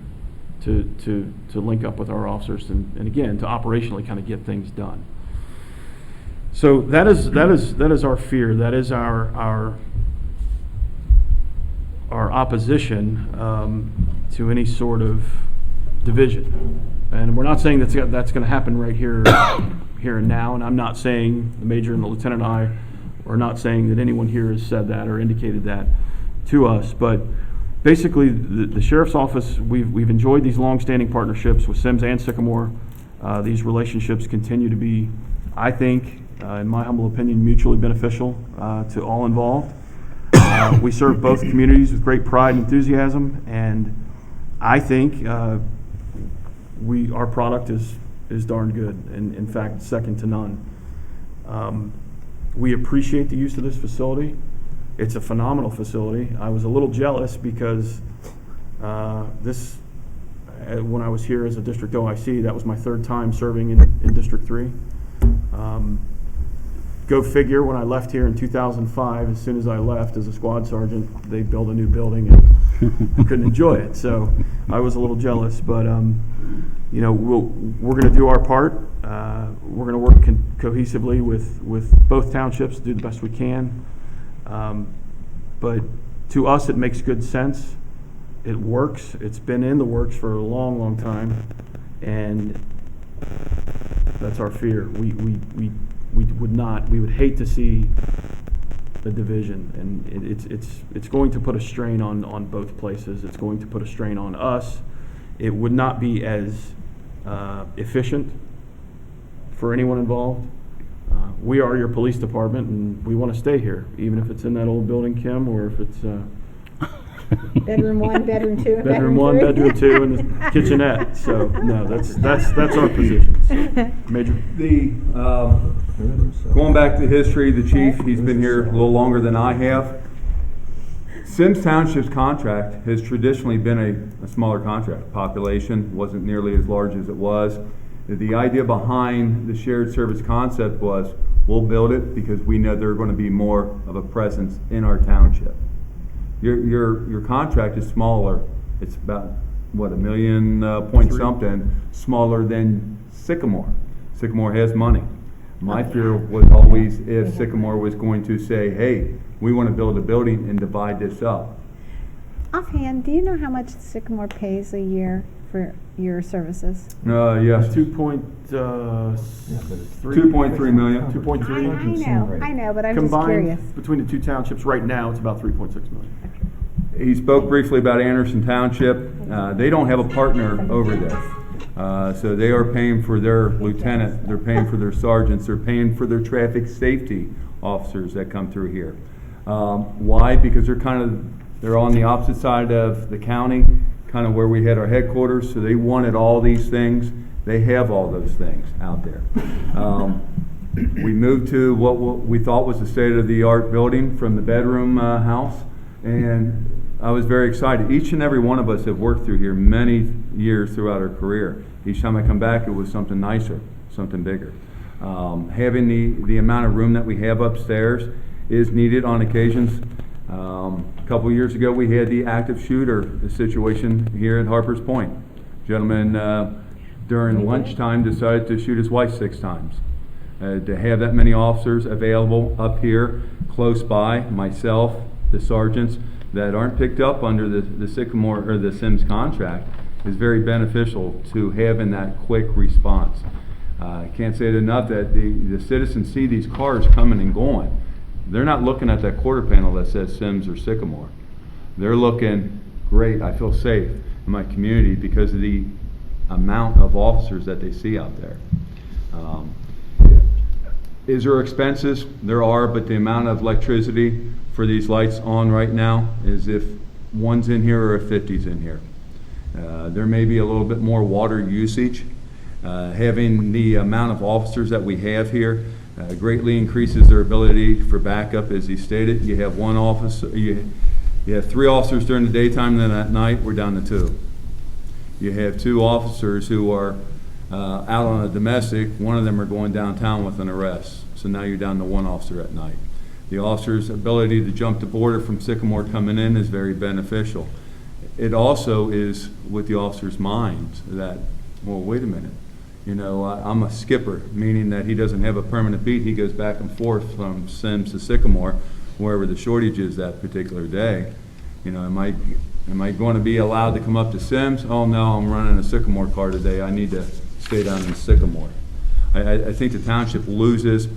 to link up with our officers and again, to operationally kind of get things done. So that is our fear. That is our opposition to any sort of division. And we're not saying that's going to happen right here and now, and I'm not saying the major and the lieutenant and I are not saying that anyone here has said that or indicated that to us, but basically the sheriff's office, we've enjoyed these long-standing partnerships with Symmes and Sycamore. These relationships continue to be, I think, in my humble opinion, mutually beneficial to all involved. We serve both communities with great pride and enthusiasm, and I think our product is darn good, and in fact, second to none. We appreciate the use of this facility. It's a phenomenal facility. I was a little jealous because when I was here as a District OIC, that was my third time serving in District 3. go figure, when I left here in 2005, as soon as I left as a squad sergeant, they built a new building and I couldn't enjoy it. So I was a little jealous, but you know, we're going to do our part. We're going to work cohesively with both townships to do the best we can. But to us, it makes good sense. It works. It's been in the works for a long, long time, and that's our fear. We would hate to see the division, and it's going to put a strain on both places. It's going to put a strain on us. It would not be as efficient for anyone involved. We are your police department, and we want to stay here, even if it's in that old building, Kim, or if it's Bedroom 1, bedroom 2, and bedroom 1, 3. bedroom 2, and the kitchenette. So no, that's our position. So, Major. Going back to history, the chief, he's been here a little longer than I have. Symmes Township's contract has traditionally been a smaller contract. Population wasn't nearly as large as it was. The idea behind the shared service concept was, we'll build it because we know there are going to be more of a presence in our township. Your contract is smaller. It's about, what, $1 million point something, smaller than Sycamore. Sycamore has money. My fear was always if Sycamore was going to say, hey, we want to build a building and divide this up. Offhand, do you know how much Sycamore pays a year for your services? Yes. 2.3 million. 2.3. I know, but I'm just Combined curious. between the two townships right now, it's about 3.6 million. He spoke briefly about Anderson Township. They don't have a partner over there. So they are paying for their lieutenant, they're paying for their sergeants, they're paying for their traffic safety officers that come through here. Why? Because they're on the opposite side of the county, kind of where we had our headquarters, so they wanted all these things. They have all those things out there. We moved to what we thought was a state-of-the-art building from the bedroom house, and I was very excited. Each and every one of us have worked through here many years throughout our career. Each time I come back, it was something nicer, something bigger. Having the amount of room that we have upstairs is needed on occasions. A couple years ago, we had the active shooter situation here at Harper's Point. Gentleman during lunchtime decided to shoot his wife 6 times. To have that many officers available up here, close by, myself, the sergeants, that aren't picked up under the Sycamore or the Symmes contract is very beneficial to having that quick response. I can't say it enough that the citizens see these cars coming and going. They're not looking at that quarter panel that says Symmes or Sycamore. They're looking, great, I feel safe in my community because of the amount of officers that they see out there. Is there expenses? There are, but the amount of electricity for these lights on right now is if one's in here or if 50's in here. There may be a little bit more water usage. Having the amount of officers that we have here greatly increases their ability for backup. As he stated, you have one officer, you have 3 officers during the daytime, and then at night we're down to 2. You have 2 officers who are out on a domestic. One of them are going downtown with an arrest. So now you're down to 1 officer at night. The officer's ability to jump the border from Sycamore coming in is very beneficial. It also is with the officer's minds that, well, wait a minute. You know, I'm a skipper, meaning that he doesn't have a permanent beat. He goes back and forth from Symmes to Sycamore, wherever the shortage is that particular day. You know, am I going to be allowed to come up to Symmes? Oh no, I'm running a Sycamore car today. I need to stay down in Sycamore. I think the township loses.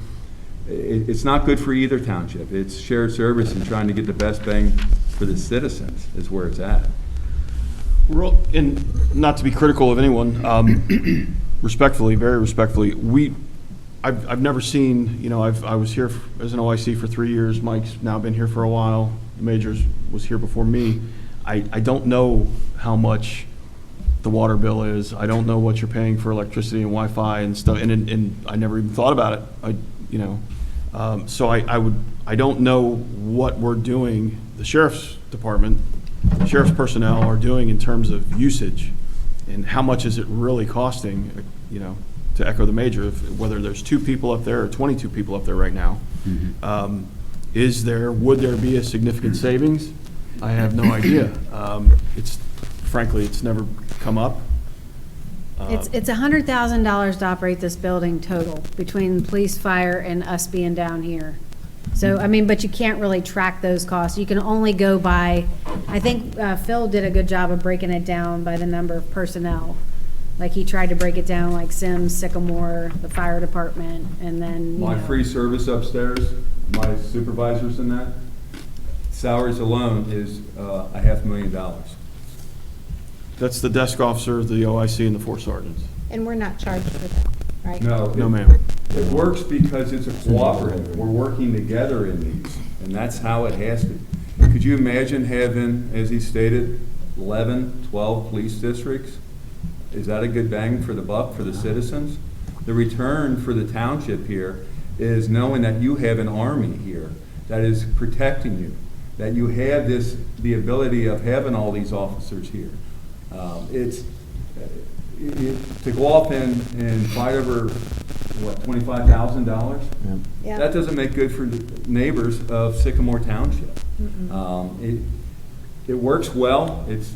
It's not good for either township. It's shared service and trying to get the best bang for the citizens is where it's at. And not to be critical of anyone, respectfully, very respectfully, I've never seen, you know, I was here as an OIC for 3 years. Mike's now been here for a while. The Majors was here before me. I don't know how much the water bill is. I don't know what you're paying for electricity and Wi-Fi and stuff, and I never even thought about it. So I don't know what we're doing. The sheriff's department, sheriff's personnel are doing in terms of usage, and how much is it really costing, you know, to echo the major, whether there's 2 people up there or 22 people up there right now, would there be a significant savings? I have no idea. Frankly, it's never come up. It's $100,000 to operate this building total, between police, fire, and us being down here. So, I mean, but you can't really track those costs. You can only go by, I think Phil did a good job of breaking it down by the number of personnel. Like, he tried to break it down like Symmes, Sycamore, the fire department, and then, My free service upstairs, my supervisors in that, salaries alone is $500,000. That's the desk officer, the OIC, and the 4 sergeants. And we're not charged for that, right? No. No, ma'am. It works because it's a cooperative. We're working together in these, and that's how it has to. Could you imagine having, as he stated, 11, 12 police districts? Is that a good bang for the buck for the citizens? The return for the township here is knowing that you have an army here that is protecting you, that you have the ability of having all these officers here. To go off and fight over, what, $25,000? Yeah. That doesn't make good for the neighbors of Sycamore Township. It works well. It's,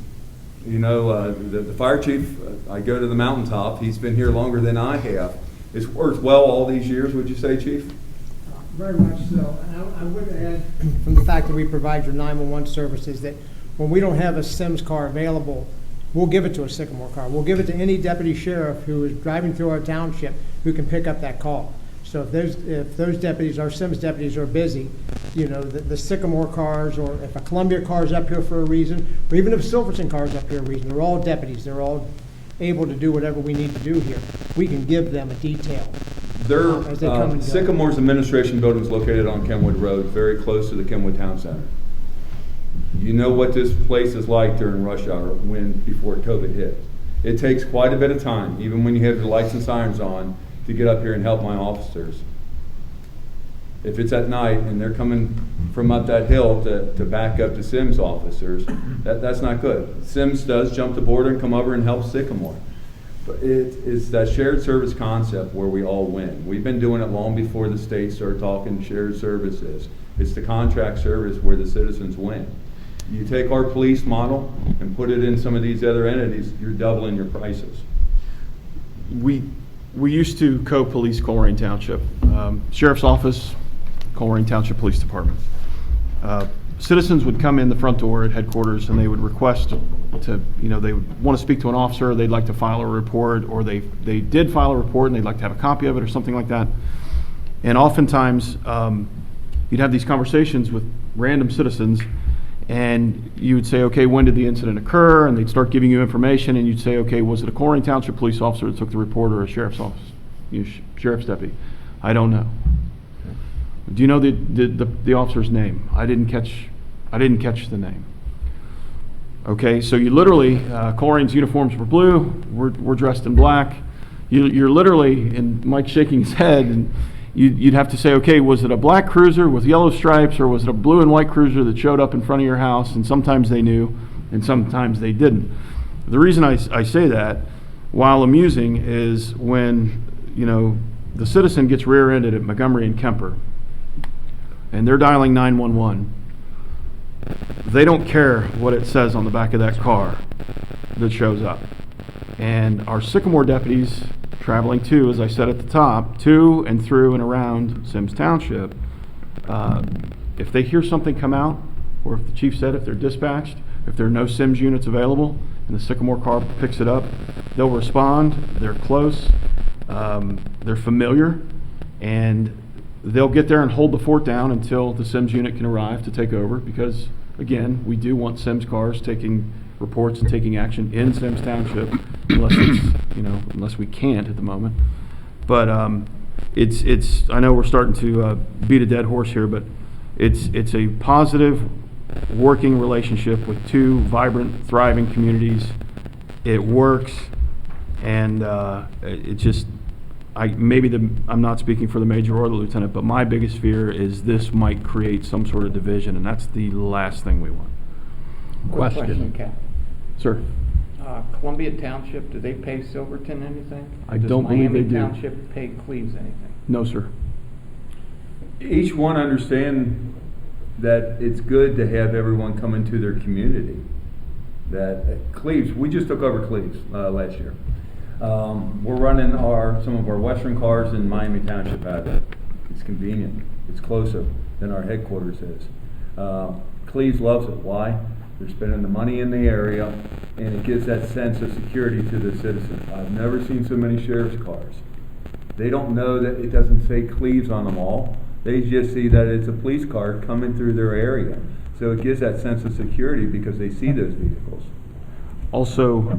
the fire chief, I go to the mountaintop, he's been here longer than I have. It's worked well all these years, would you say, Chief? Very much so. And I would add, from the fact that we provide your 911 services, that when we don't have a Symmes car available, we'll give it to a Sycamore car. We'll give it to any deputy sheriff who is driving through our township who can pick up that call. So if those deputies, our Symmes deputies, are busy, the Sycamore cars, or if a Columbia car is up here for a reason, or even if Silverton car is up here for a reason, they're all deputies. They're all able to do whatever we need to do here. We can give them a detail. As they come and go. Sycamore's administration building is located on Kenwood Road, very close to the Kenwood Town Center. You know what this place is like during rush hour before COVID hit. It takes quite a bit of time, even when you have the lights and sirens on, to get up here and help my officers. If it's at night and they're coming from up that hill to back up to Symmes officers, that's not good. Symmes does jump the border and come over and help Sycamore. But it's that shared service concept where we all win. We've been doing it long before the state started talking shared services. It's the contract service where the citizens win. You take our police model and put it in some of these other entities, you're doubling your prices. We used to co-police Coleraine Township. Sheriff's Office, Coleraine Township Police Department. Citizens would come in the front door at headquarters and they would request they would want to speak to an officer, they'd like to file a report, or they did file a report and they'd like to have a copy of it or something like that. And oftentimes, you'd have these conversations with random citizens, and you would say, okay, when did the incident occur? And they'd start giving you information, and you'd say, okay, was it a Coleraine Township police officer that took the report, or a sheriff's office, sheriff's deputy? I don't know. Do you know the officer's name? I didn't catch the name. Okay, so you literally, Coleraine's uniforms were blue, we're dressed in black. You're literally, and Mike's shaking his head, and you'd have to say, okay, was it a black cruiser with yellow stripes, or was it a blue and white cruiser that showed up in front of your house? And sometimes they knew, and sometimes they didn't. The reason I say that, while amusing, is when, the citizen gets rear-ended at Montgomery and Kemper, and they're dialing 911, they don't care what it says on the back of that car that shows up. And our Sycamore deputies traveling to, as I said at the top, to and through and around Symmes Township, if they hear something come out, or if the chief said if they're dispatched, if there are no Symmes units available, and the Sycamore car picks it up, they'll respond. They're close, they're familiar, and they'll get there and hold the fort down until the Symmes unit can arrive to take over, because, again, we do want Symmes cars taking reports and taking action in Symmes Township, unless we can't at the moment. But it's I know we're starting to beat a dead horse here, but it's a positive working relationship with 2 vibrant, thriving communities. It works, and it just, I'm not speaking for the major or the lieutenant, but my biggest fear is this might create some sort of division, and that's the last thing we want. Question. Sir? Columbia Township, do they pay Silverton anything? I don't believe they do. Does Miami Township pay Cleves anything? No, sir. Each one understand that it's good to have everyone come into their community. That Cleves, we just took over Cleves last year. We're running some of our western cars in Miami Township out of it. It's convenient. It's closer than our headquarters is. Cleves loves it. Why? They're spending the money in the area, and it gives that sense of security to the citizens. I've never seen so many sheriff's cars. They don't know that it doesn't say Cleves on them all. They just see that it's a police car coming through their area. So it gives that sense of security because they see those vehicles. Also,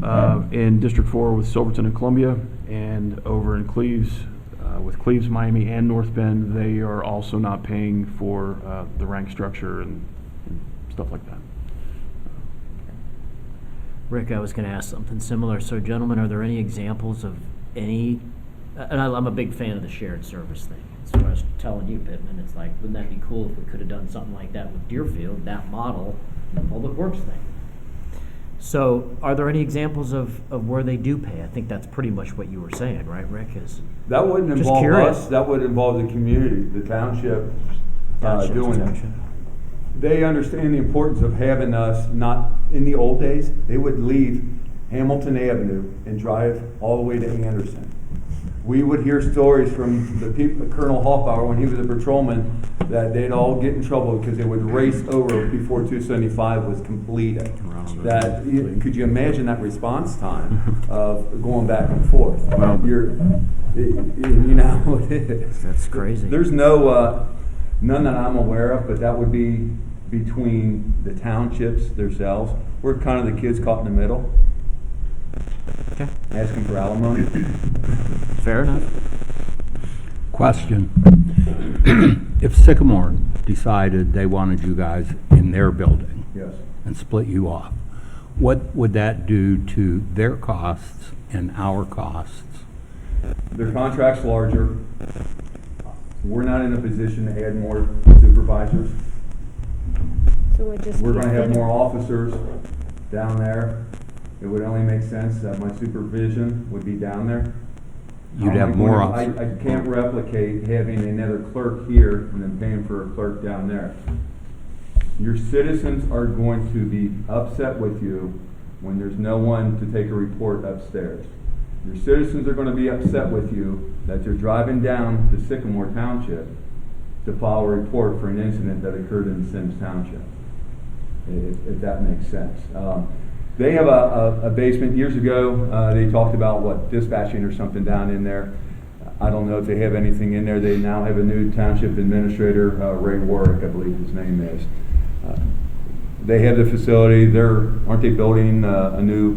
in District 4 with Silverton and Columbia, and over in Cleves, with Cleves, Miami, and North Bend, they are also not paying for the rank structure and stuff like that. Rick, I was going to ask something similar. So, gentlemen, are there any examples of any, and I'm a big fan of the shared service thing. So I was telling you, Pittman, it's like, wouldn't that be cool if we could have done something like that with Deerfield, that model, the public works thing? So are there any examples of where they do pay? I think that's pretty much what you were saying, right, Rick? That wouldn't Just involve curious. us, that would involve the community, the township doing it. They understand the importance of having us, not, in the old days, they would leave Hamilton Avenue and drive all the way to Anderson. We would hear stories from the people, Colonel Hoffbauer, when he was a patrolman, that they'd all get in trouble because they would race over before 275 was completed. Could you imagine that response time of going back and forth? You know how it is. That's crazy. There's none that I'm aware of, but that would be between the townships themselves. We're kind of the kids caught in the middle. Okay. Asking for alimony. Fair enough. Question. If Sycamore decided they wanted you guys in their building Yes. and split you off, what would that do to their costs and our costs? Their contract's larger. We're not in a position to add more supervisors. So it just. We're be gonna have thinner. more officers down there. It would only make sense that my supervision would be down there. You'd have more officers. I can't replicate having another clerk here and then paying for a clerk down there. Your citizens are going to be upset with you when there's no one to take a report upstairs. Your citizens are going to be upset with you that you're driving down to Sycamore Township to file a report for an incident that occurred in Symmes Township, if that makes sense. They have a basement. Years ago, they talked about dispatching or something down in there. I don't know if they have anything in there. They now have a new township administrator, Ray Warwick, I believe his name is. They have the facility. Aren't they building a new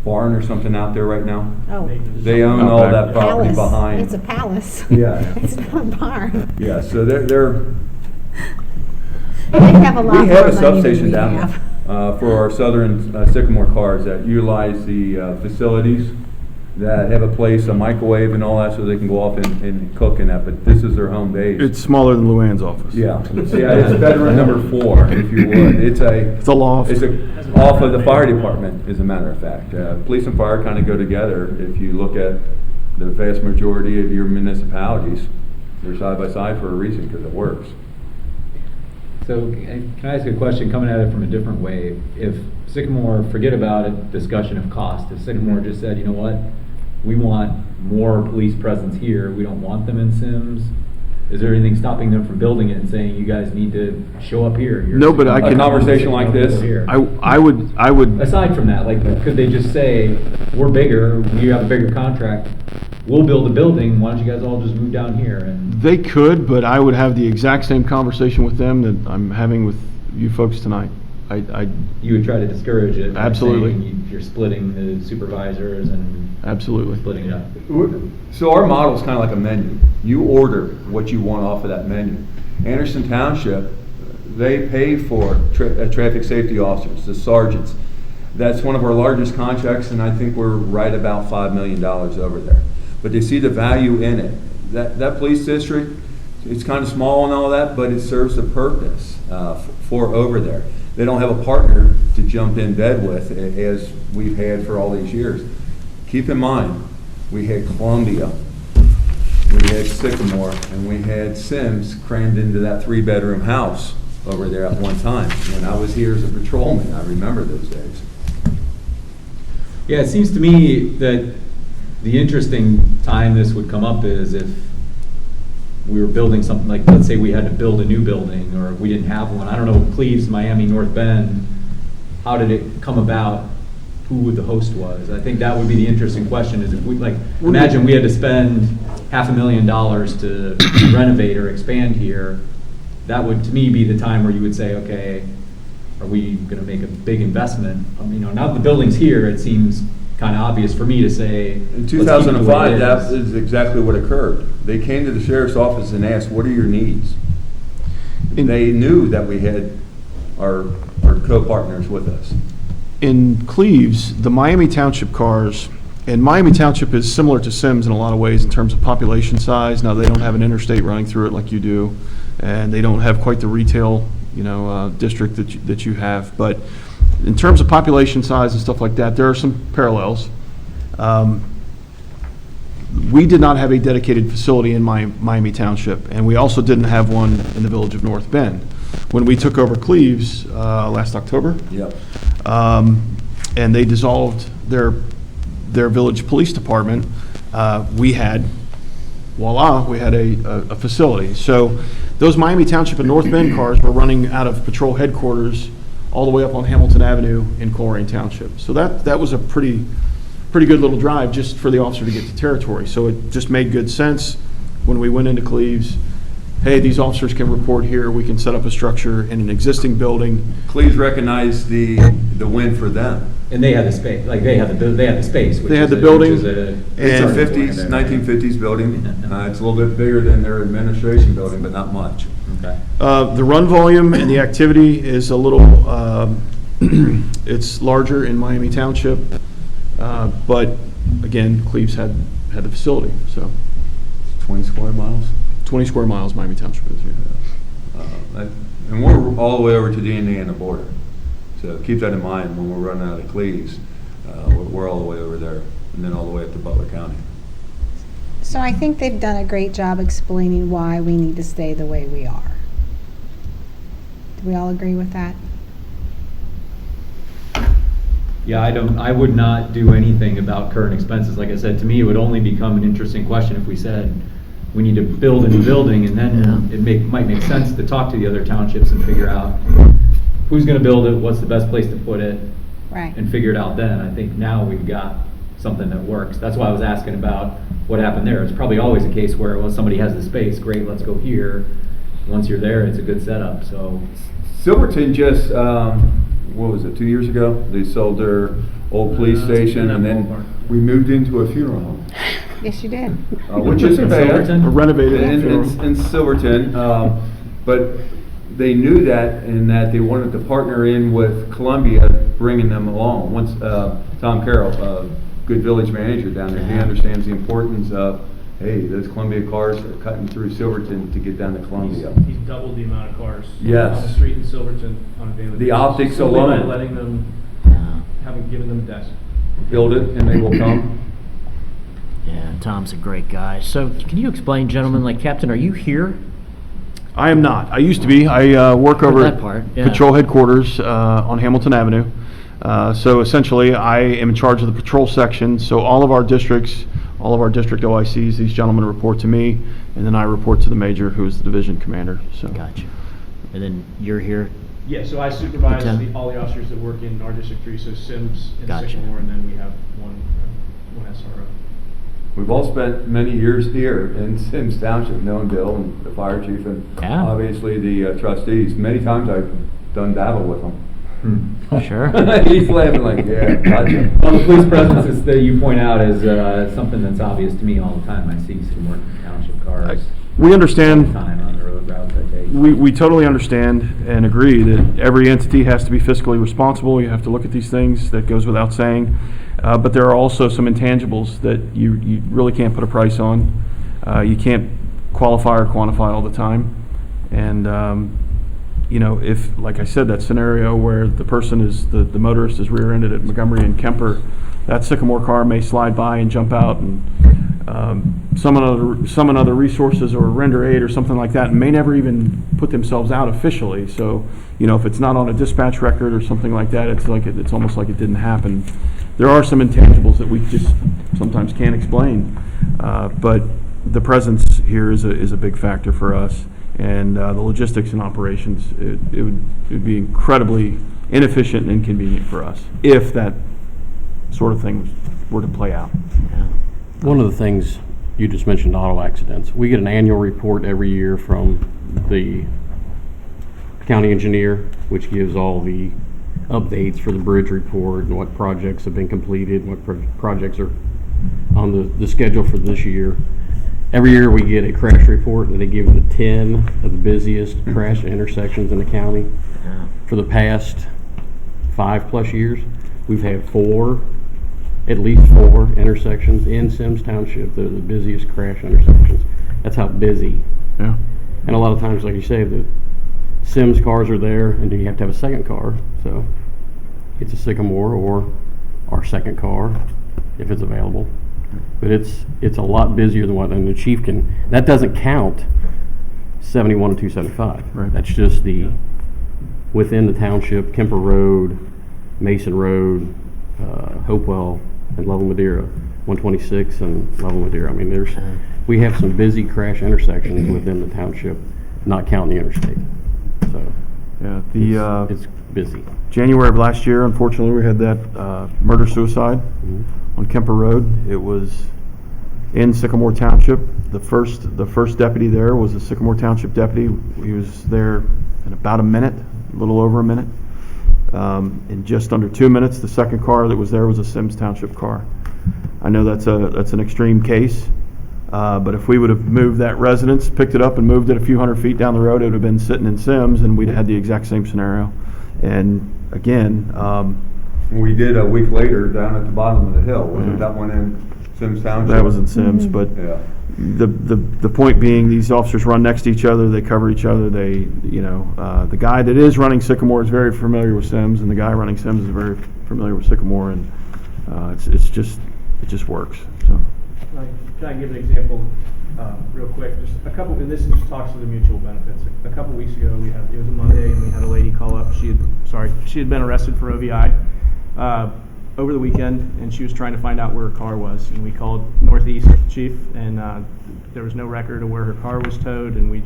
barn or something out there right now? Oh. They own all that property Palace. behind. It's a palace. Yeah. It's not a barn. Yeah, so they're They have a lot we more have a money than substation we down have. there for our southern Sycamore cars that utilize the facilities that have a microwave and all that, so they can go off and cook in that. But this is their home base. It's smaller than Luann's office. Yeah, it's bedroom number 4, if you would. It's a loft. It's off of the fire department, as a matter of fact. Police and fire kind of go together. If you look at the vast majority of your municipalities, they're side by side for a reason, because it works. So can I ask a question coming at it from a different way? If Sycamore, forget about it, discussion of cost, if Sycamore just said, you know what, we want more police presence here, we don't want them in Symmes, is there anything stopping them from building it and saying, you guys need to show up here? No, but I A can. conversation like this, I would. Aside from that, like, could they just say, we're bigger, we have a bigger contract, we'll build a building, why don't you guys all just move down here? And They could, but I would have the exact same conversation with them that I'm having with you folks tonight. you would try to discourage it. by Absolutely. saying you're splitting the supervisors and Absolutely. splitting it up. so our model is kind of like a menu. You order what you want off of that menu. Anderson Township, they pay for traffic safety officers, the sergeants. That's one of our largest contracts, and I think we're right about $5 million over there. But they see the value in it. That police district, it's kind of small and all that, but it serves a purpose for over there. They don't have a partner to jump in bed with, as we've had for all these years. Keep in mind, we had Columbia, we had Sycamore, and we had Symmes crammed into that 3-bedroom house over there at one time. When I was here as a patrolman, I remember those days. Yeah, it seems to me that the interesting time this would come up is if we were building something, like, let's say we had to build a new building, or we didn't have one. I don't know, Cleves, Miami, North Bend, how did it come about? Who the host was? I think that would be the interesting question, is if we, like, imagine we had to spend $500,000 to renovate or expand here. That would, to me, be the time where you would say, okay, are we gonna make a big investment? You know, now that the building's here, it seems kind of obvious for me to say. In 2005, that is exactly what occurred. They came to the sheriff's office and asked, what are your needs? And they knew that we had our co-partners with us. In Cleves, the Miami Township cars, and Miami Township is similar to Symmes in a lot of ways in terms of population size. Now, they don't have an interstate running through it like you do, and they don't have quite the retail, district that you have. But in terms of population size and stuff like that, there are some parallels. We did not have a dedicated facility in Miami Township, and we also didn't have one in the village of North Bend. When we took over Cleves last October, Yep. And they dissolved their village police department, we had a facility. So those Miami Township and North Bend cars were running out of patrol headquarters all the way up on Hamilton Avenue in Coleraine Township. So that was a pretty good little drive just for the officer to get to territory. So it just made good sense when we went into Cleves. Hey, these officers can report here. We can set up a structure in an existing building. Please recognize the win for them. And they had the space, like they had the space. They had the building, It's a 1950s building. It's a little bit bigger than their administration building, but not much. Okay. The run volume and the activity is a little, it's larger in Miami Township, but again, Cleves had the facility, so. 20 square miles. 20 square miles Miami Township is, yeah. And we're all the way over to the Indiana border. So keep that in mind when we're running out of Cleves. We're all the way over there, and then all the way up to Butler County. So I think they've done a great job explaining why we need to stay the way we are. Do we all agree with that? Yeah, I would not do anything about current expenses. Like I said, to me, it would only become an interesting question if we said, we need to build a new building, and then it might make sense to talk to the other townships and figure out who's gonna build it, what's the best place to put it, Right. and figure it out then. I think now we've got something that works. That's why I was asking about what happened there. It's probably always a case where, well, somebody has the space, great, let's go here. Once you're there, it's a good setup, so. Silverton just, what was it, 2 years ago? They sold their old police station, and then we moved into a funeral home. Yes, you did. Which isn't bad. Silverton? A renovated In Silverton, but they knew that, and that they wanted to partner in with Columbia, bringing them along. Once Tom Carroll, good village manager down there, he understands the importance of, hey, those Columbia cars are cutting through Silverton to get down to Columbia. He's doubled the amount of cars Yes. on the street in Silverton on a daily basis. The optics Simply by alone. letting them, given them a desk. Build it, and they will come. Yeah, Tom's a great guy. So can you explain, gentlemen, like, Captain, are you here? I am not. I used to be. I work over that at part, yeah. Patrol Headquarters on Hamilton Avenue. So essentially, I am in charge of the patrol section. So all of our districts, all of our district OICs, these gentlemen report to me, and then I report to the major, who is the division commander. So. Gotcha. And then you're here? Yeah, so I supervise Lieutenant? all the officers that work in our District 3, so Symmes and Gotcha. Sycamore, and then we have one SRO. We've all spent many years here in Symmes Township, knowing Bill and the fire chief, and Yeah. obviously the trustees. Many times I've done battle with them. Sure. He's laughing like, yeah, gotcha. Well, the police presence is, that you point out is something that's obvious to me all the time. I see some work township cars. We understand. All the time on the road routes I take. We totally understand and agree that every entity has to be fiscally responsible. You have to look at these things. That goes without saying. But there are also some intangibles that you really can't put a price on. You can't qualify or quantify all the time. And you know, if, like I said, that scenario where the person is, the motorist is rear-ended at Montgomery and Kemper, that Sycamore car may slide by and jump out and summon other resources or render aid or something like that, and may never even put themselves out officially. So, you know, if it's not on a dispatch record or something like that, it's almost like it didn't happen. There are some intangibles that we just sometimes can't explain, but the presence here is a big factor for us, and the logistics and operations, it would be incredibly inefficient and inconvenient for us if that sort of thing were to play out. One of the things you just mentioned, auto accidents. We get an annual report every year from the county engineer, which gives all the updates for the bridge report and what projects have been completed, and what projects are on the schedule for this year. Every year we get a crash report, and they give the 10 of the busiest crash intersections in the county. For the past 5+ years, we've had at least four intersections in Symmes Township that are the busiest crash intersections. That's how busy. Yeah. And a lot of times, like you say, the Symmes cars are there, and then you have to have a second car. So it's a Sycamore or our second car if it's available. But it's a lot busier than what, and the chief can. That doesn't count 71 and 275. Right. That's just the within the township, Kemper Road, Mason Road, Hopewell, and Level Madeira, 126 and Level Madeira. I mean, we have some busy crash intersections within the township, not counting the interstate. So yeah, it's busy. January of last year, unfortunately, we had that murder-suicide on Kemper Road. It was in Sycamore Township. The first deputy there was a Sycamore Township deputy. He was there in about a minute, a little over a minute. In just under 2 minutes, the second car that was there was a Symmes Township car. I know that's an extreme case, but if we would have moved that residence, picked it up and moved it a few hundred feet down the road, it would have been sitting in Symmes, and we'd had the exact same scenario. And again, We did a week later down at the bottom of the hill. Wasn't that one in Symmes Township? that was in Symmes, but Yeah. the point being, these officers run next to each other, they cover each other, the guy that is running Sycamore is very familiar with Symmes, and the guy running Symmes is very familiar with Sycamore, and it just works. So. Can I give an example real quick? Just a couple, and this just talks to the mutual benefits. A couple weeks ago, it was a Monday, and we had a lady call up. She had been arrested for OVI over the weekend, and she was trying to find out where her car was. And we called Northeast Chief, and there was no record of where her car was towed, and we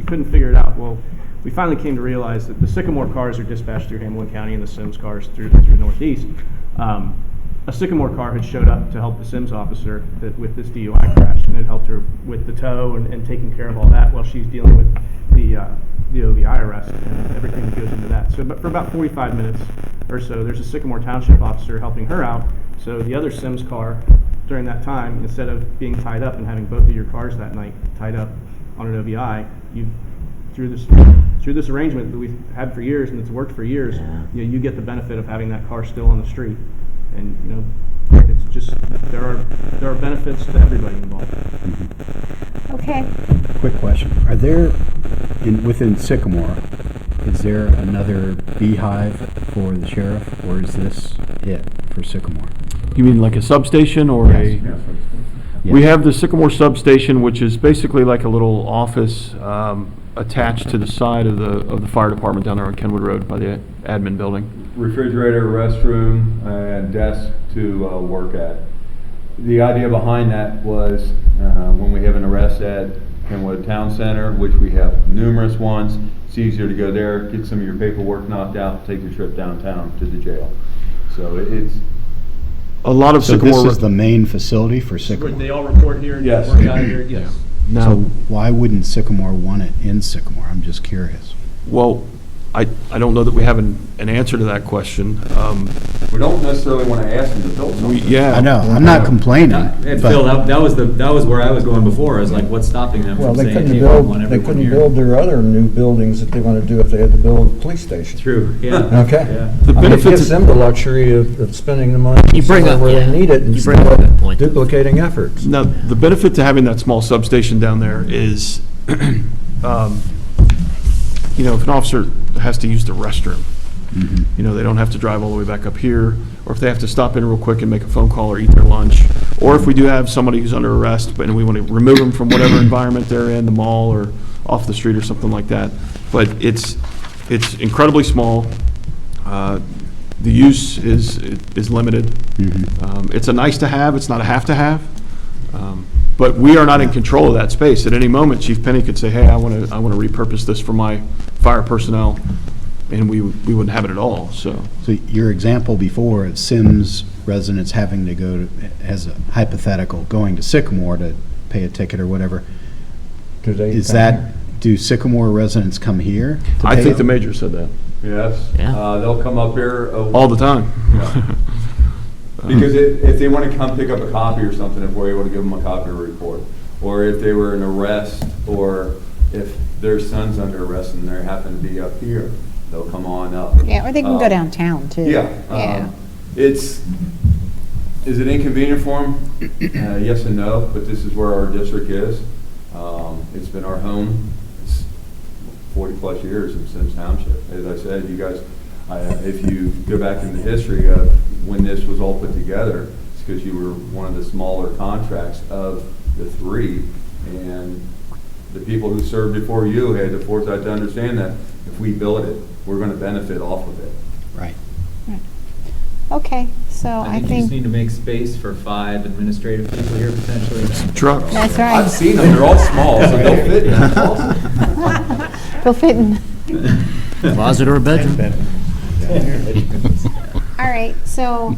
couldn't figure it out. Well, we finally came to realize that the Sycamore cars are dispatched through Hamilton County, and the Symmes cars through Northeast. A Sycamore car had showed up to help the Symmes officer with this DUI crash, and it helped her with the tow and taking care of all that while she's dealing with the OVI arrest and everything that goes into that. So, but for about 45 minutes or so, there's a Sycamore Township officer helping her out. So the other Symmes car, during that time, instead of being tied up and having both of your cars that night tied up on an OVI, through this arrangement that we've had for years and it's worked for years, you get the benefit of having that car still on the street. And it's just there are benefits to everybody involved. Okay. Quick question. Are there, within Sycamore, is there another beehive for the sheriff, or is this it for Sycamore? You mean like a substation or Yes. We have the Sycamore Substation, which is basically like a little office attached to the side of the fire department down there on Kenwood Road by the admin building. Refrigerator, restroom, and desk to work at. The idea behind that was when we have an arrest at Kenwood Town Center, which we have numerous ones, it's easier to go there, get some of your paperwork knocked out, take your trip downtown to the jail. So it's A lot of So Sycamore. this is the main facility for Where Sycamore? they all report here and Yes. work out of here, yes. Now, So why wouldn't Sycamore want it in Sycamore? I'm just curious. well, I don't know that we have an answer to that question. we don't necessarily want to ask them to build something. Yeah. I know, I'm not complaining, And but Phil, that was where I was going before, is like, what's stopping them Well, from they saying, couldn't hey, we build, want they everyone couldn't here? build their other new buildings that they want to do if they had to build a police station. True, yeah. Okay? Yeah. The I mean, it benefits gives them the luxury of spending the money You bring somewhere up- where yeah, they need it you instead bring up a good of point. duplicating efforts. Now, the benefit to having that small substation down there is you know, if an officer has to use the restroom, you know, they don't have to drive all the way back up here, or if they have to stop in real quick and make a phone call or eat their lunch, or if we do have somebody who's under arrest, but and we want to remove them from whatever environment they're in, the mall or off the street or something like that. But it's incredibly small. The use is limited. It's a nice to have, it's not a have to have. But we are not in control of that space. At any moment, Chief Penny could say, hey, I want to repurpose this for my fire personnel, and we wouldn't have it at all, so. So your example before of Symmes residents having to go to, as a hypothetical, going to Sycamore to pay a ticket or whatever, is that, do Sycamore residents come here? to I pay think it? the major said that. Yes. Yeah. They'll come up here. All the time. Yeah. Because if they want to come pick up a copy or something, if we're able to give them a copy of a report, or if they were in arrest, or if their son's under arrest and they happen to be up here, they'll come on up. Yeah, or they can go downtown too. Yeah. Is it inconvenient for them? Yes and no, but this is where our district is. It's been our home. It's 40-plus years in Symmes Township. As I said, you guys, if you go back in the history of when this was all put together, it's because you were one of the smaller contracts of the three, and the people who served before you had the foresight to understand that if we build it, we're going to benefit off of it. Right. Okay, so I you just need think, to make space for 5 administrative people here potentially. Truck. that's right. I've seen them, they're all small, so they'll fit in. It's awesome. They'll fit in. Closet or a bedroom. All right, so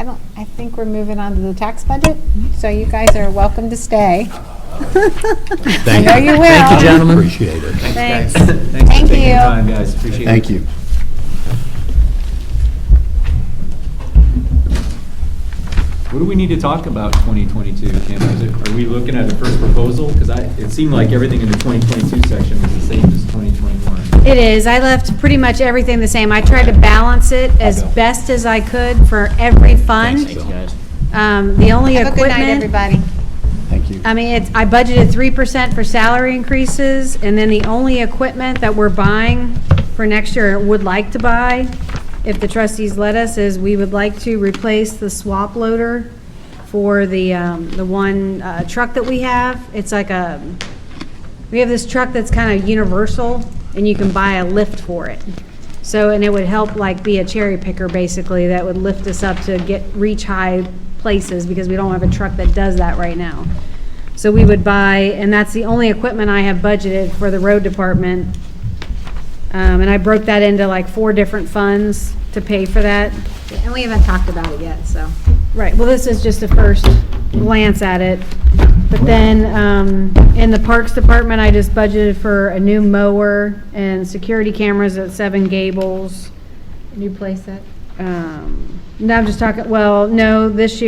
I think we're moving on to the tax budget, so you guys are welcome to stay. I know you will. Thank you, gentlemen. Appreciate it. Thanks. Thanks for Thank taking you. the time, guys, appreciate it. Thank you. What do we need to talk about 2022, Kim? Are we looking at the first proposal? Because it seemed like everything in the 2022 section was the same as 2021. It is. I left pretty much everything the same. I tried to balance it as best as I could for every fund. Thanks, guys. The only Have a good night, equipment, everybody. Thank you. I mean, I budgeted 3% for salary increases, and then the only equipment that we're buying for next year, would like to buy, if the trustees let us, is we would like to replace the swap loader for the one truck that we have. It's like we have this truck that's kind of universal, and you can buy a lift for it. So, and it would help like be a cherry picker basically, that would lift us up to reach high places, because we don't have a truck that does that right now. So we would buy, and that's the only equipment I have budgeted for the road department. And I broke that into like 4 different funds to pay for that. And we haven't talked about it yet, so. Right, well, this is just a first glance at it. But then, in the Parks Department, I just budgeted for a new mower and security cameras at 7 Gables. New place that? No, I'm just talking, well, no, next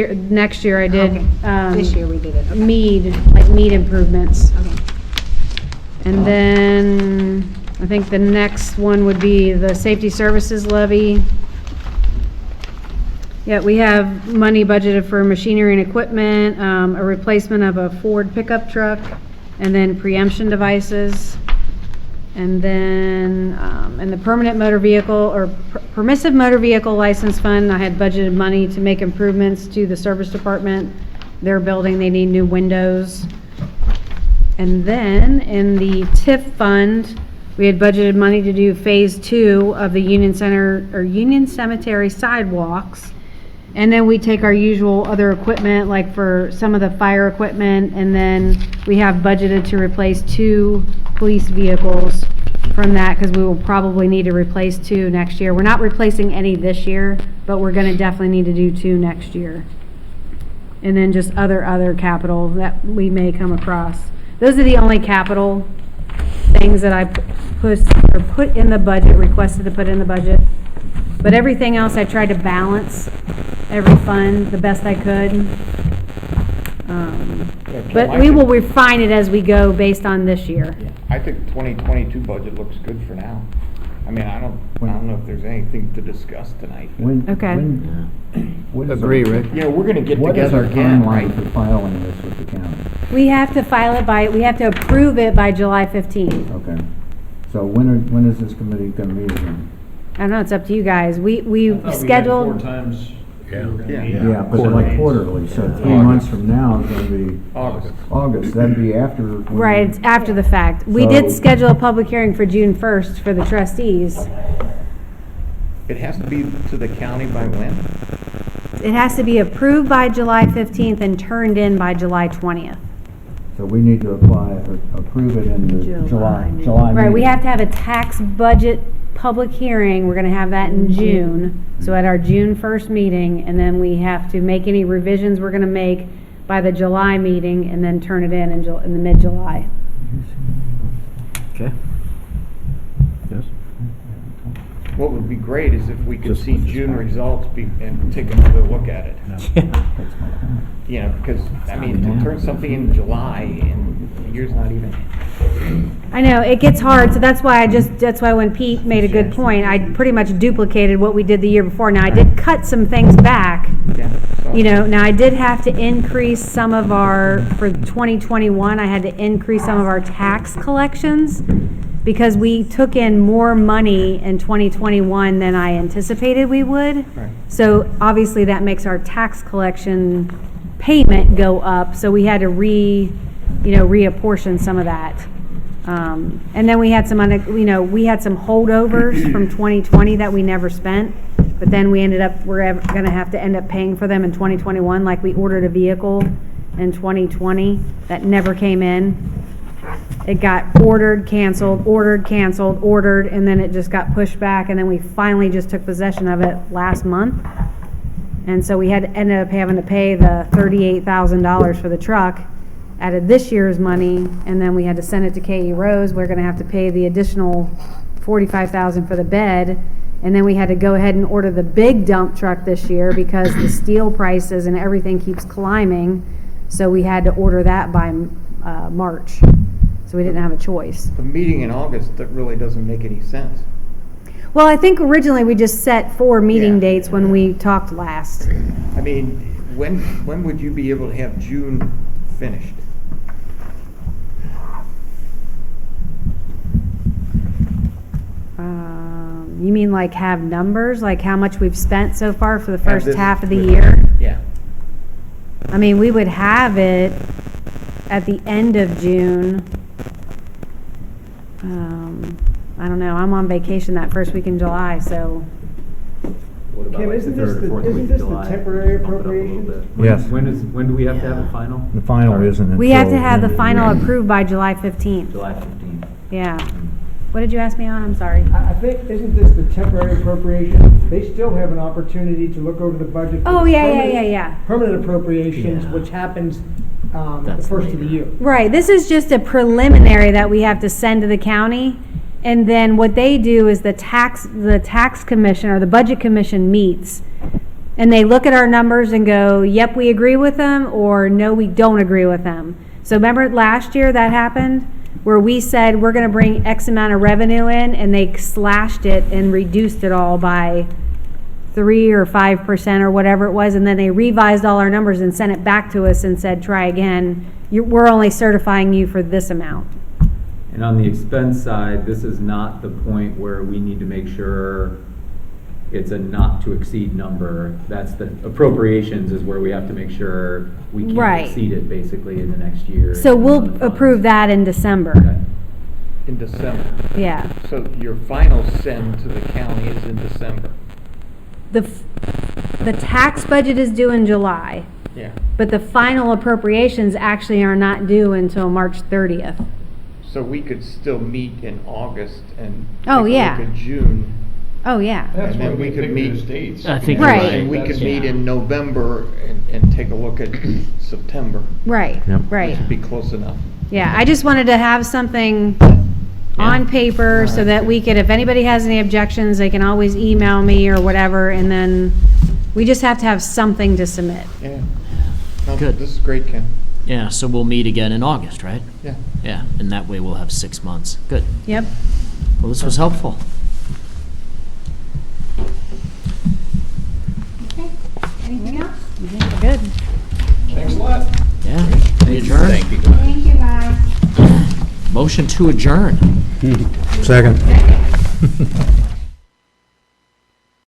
year I did. Okay. This year we did it. Okay. Mead improvements. Okay. And then, I think the next one would be the safety services levy. Yeah, we have money budgeted for machinery and equipment, a replacement of a Ford pickup truck, and then preemption devices. And then, in the permanent motor vehicle, or permissive motor vehicle license fund, I had budgeted money to make improvements to the service department. Their building, they need new windows. And then, in the TIF fund, we had budgeted money to do phase 2 of the Union Cemetery sidewalks. And then we take our usual other equipment, like for some of the fire equipment, and then we have budgeted to replace 2 police vehicles from that, because we will probably need to replace 2 next year. We're not replacing any this year, but we're gonna definitely need to do 2 next year. And then just other capital that we may come across. Those are the only capital things that I put in the budget, requested to put in the budget. But everything else I tried to balance every fund the best I could. But we will refine it as we go based on this year. I think 2022 budget looks good for now. I mean, I don't know if there's anything to discuss tonight. Okay. Agree, Rick. You know, we're gonna get What is together our again, timeline right? for filing this with the county? We have to file it we have to approve it by July 15th. Okay. So when is this committee gonna meet again? I don't know, it's up to you guys. We I thought we had scheduled. 4 times. we were gonna Yeah. meet. Yeah, but they're like quarterly, so 3 months from now is gonna be August, that'd be after. when- Right, it's after the fact. We So- did schedule a public hearing for June 1st for the trustees. It has to be to the county by when? It has to be approved by July 15th and turned in by July 20th. So we need to apply, or approve it in the July Right, we meeting. have to have a tax budget public hearing. We're gonna have that in June. So at our June 1st meeting, and then we have to make any revisions we're gonna make by the July meeting, and then turn it in the mid-July. Okay. Yes. What would be great is if we could see June results and take another look at it. You know, because, I mean, to turn something in July and the year's not even. I know, it gets hard, so that's why when Pete made a good point, I pretty much duplicated what we did the year before. Now, I did cut some things back. Yeah, so- You know, now I did have to increase some of for 2021, I had to increase some of our tax collections because we took in more money in 2021 than I anticipated we would. Right. So obviously that makes our tax collection payment go up, so we had to reapportion some of that. And then we had some holdovers from 2020 that we never spent, but then we're gonna have to end up paying for them in 2021, like we ordered a vehicle in 2020 that never came in. It got ordered, canceled, and then it just got pushed back, and then we finally just took possession of it last month. And so we ended up having to pay the $38,000 for the truck out of this year's money, and then we had to send it to K.E. Rose. We're gonna have to pay the additional $45,000 for the bed, and then we had to go ahead and order the big dump truck this year because the steel prices and everything keeps climbing, so we had to order that by March. So we didn't have a choice. The meeting in August, that really doesn't make any sense. Well, I think originally we just set 4 meeting Yeah. dates when we talked last. I mean, when would you be able to have June finished? You mean like have numbers, like how much we've spent so far for the Have first this half of the with- year? Yeah. I mean, we would have it at the end of June. I don't know, I'm on vacation that first week in July, so. What about Kim, like the isn't third this or the- fourth isn't week of this the July? temporary Bump it up a little appropriations? bit. Yes. When do we have to have it final? The final isn't until. We have to have the end of final June. approved by July 15th. July 15th. Yeah. What did you ask me on? I'm sorry. I think, isn't this the temporary appropriation? They still have an opportunity to look over the budget. for Oh, the yeah, permanent- yeah. Permanent appropriations, Yeah. which happens the That's first of the later. year. Right, this is just a preliminary that we have to send to the county. And then what they do is the tax commission or the budget commission meets. And they look at our numbers and go, yep, we agree with them, or no, we don't agree with them. So remember last year that happened? Where we said, we're gonna bring X amount of revenue in, and they slashed it and reduced it all by 3 or 5% or whatever it was, and then they revised all our numbers and sent it back to us and said, try again. We're only certifying you for this amount. And on the expense side, this is not the point where we need to make sure it's a not to exceed number. That's the appropriations is where we have to make sure we can't Right. exceed it basically in the next year. So on we'll the funds. approve that in December. Okay. In December. Yeah. So your final send to the county is in December. The tax budget is due in July, Yeah. but the final appropriations actually are not due until March 30th. So we could still meet in August and Oh, take a yeah. look at June. Oh, yeah. That's And where then we could pick meet- those dates. I think you're Right. right. And we could That's- meet yeah. in November and take a look at September. Right, Yep. right. Should be close enough. Yeah, I just wanted to have something on paper so that we could, if anybody has any objections, they can always email me or whatever, and then we just have to have something to submit. Yeah. No, Good. This is great, Ken. Yeah, so we'll meet again in August, right? Yeah. Yeah, and that way we'll have 6 months. Good. Yep. Well, this was helpful. Anything else? Good. Thanks a lot. Yeah. We adjourn? Thank you, guys. Motion to adjourn. Second.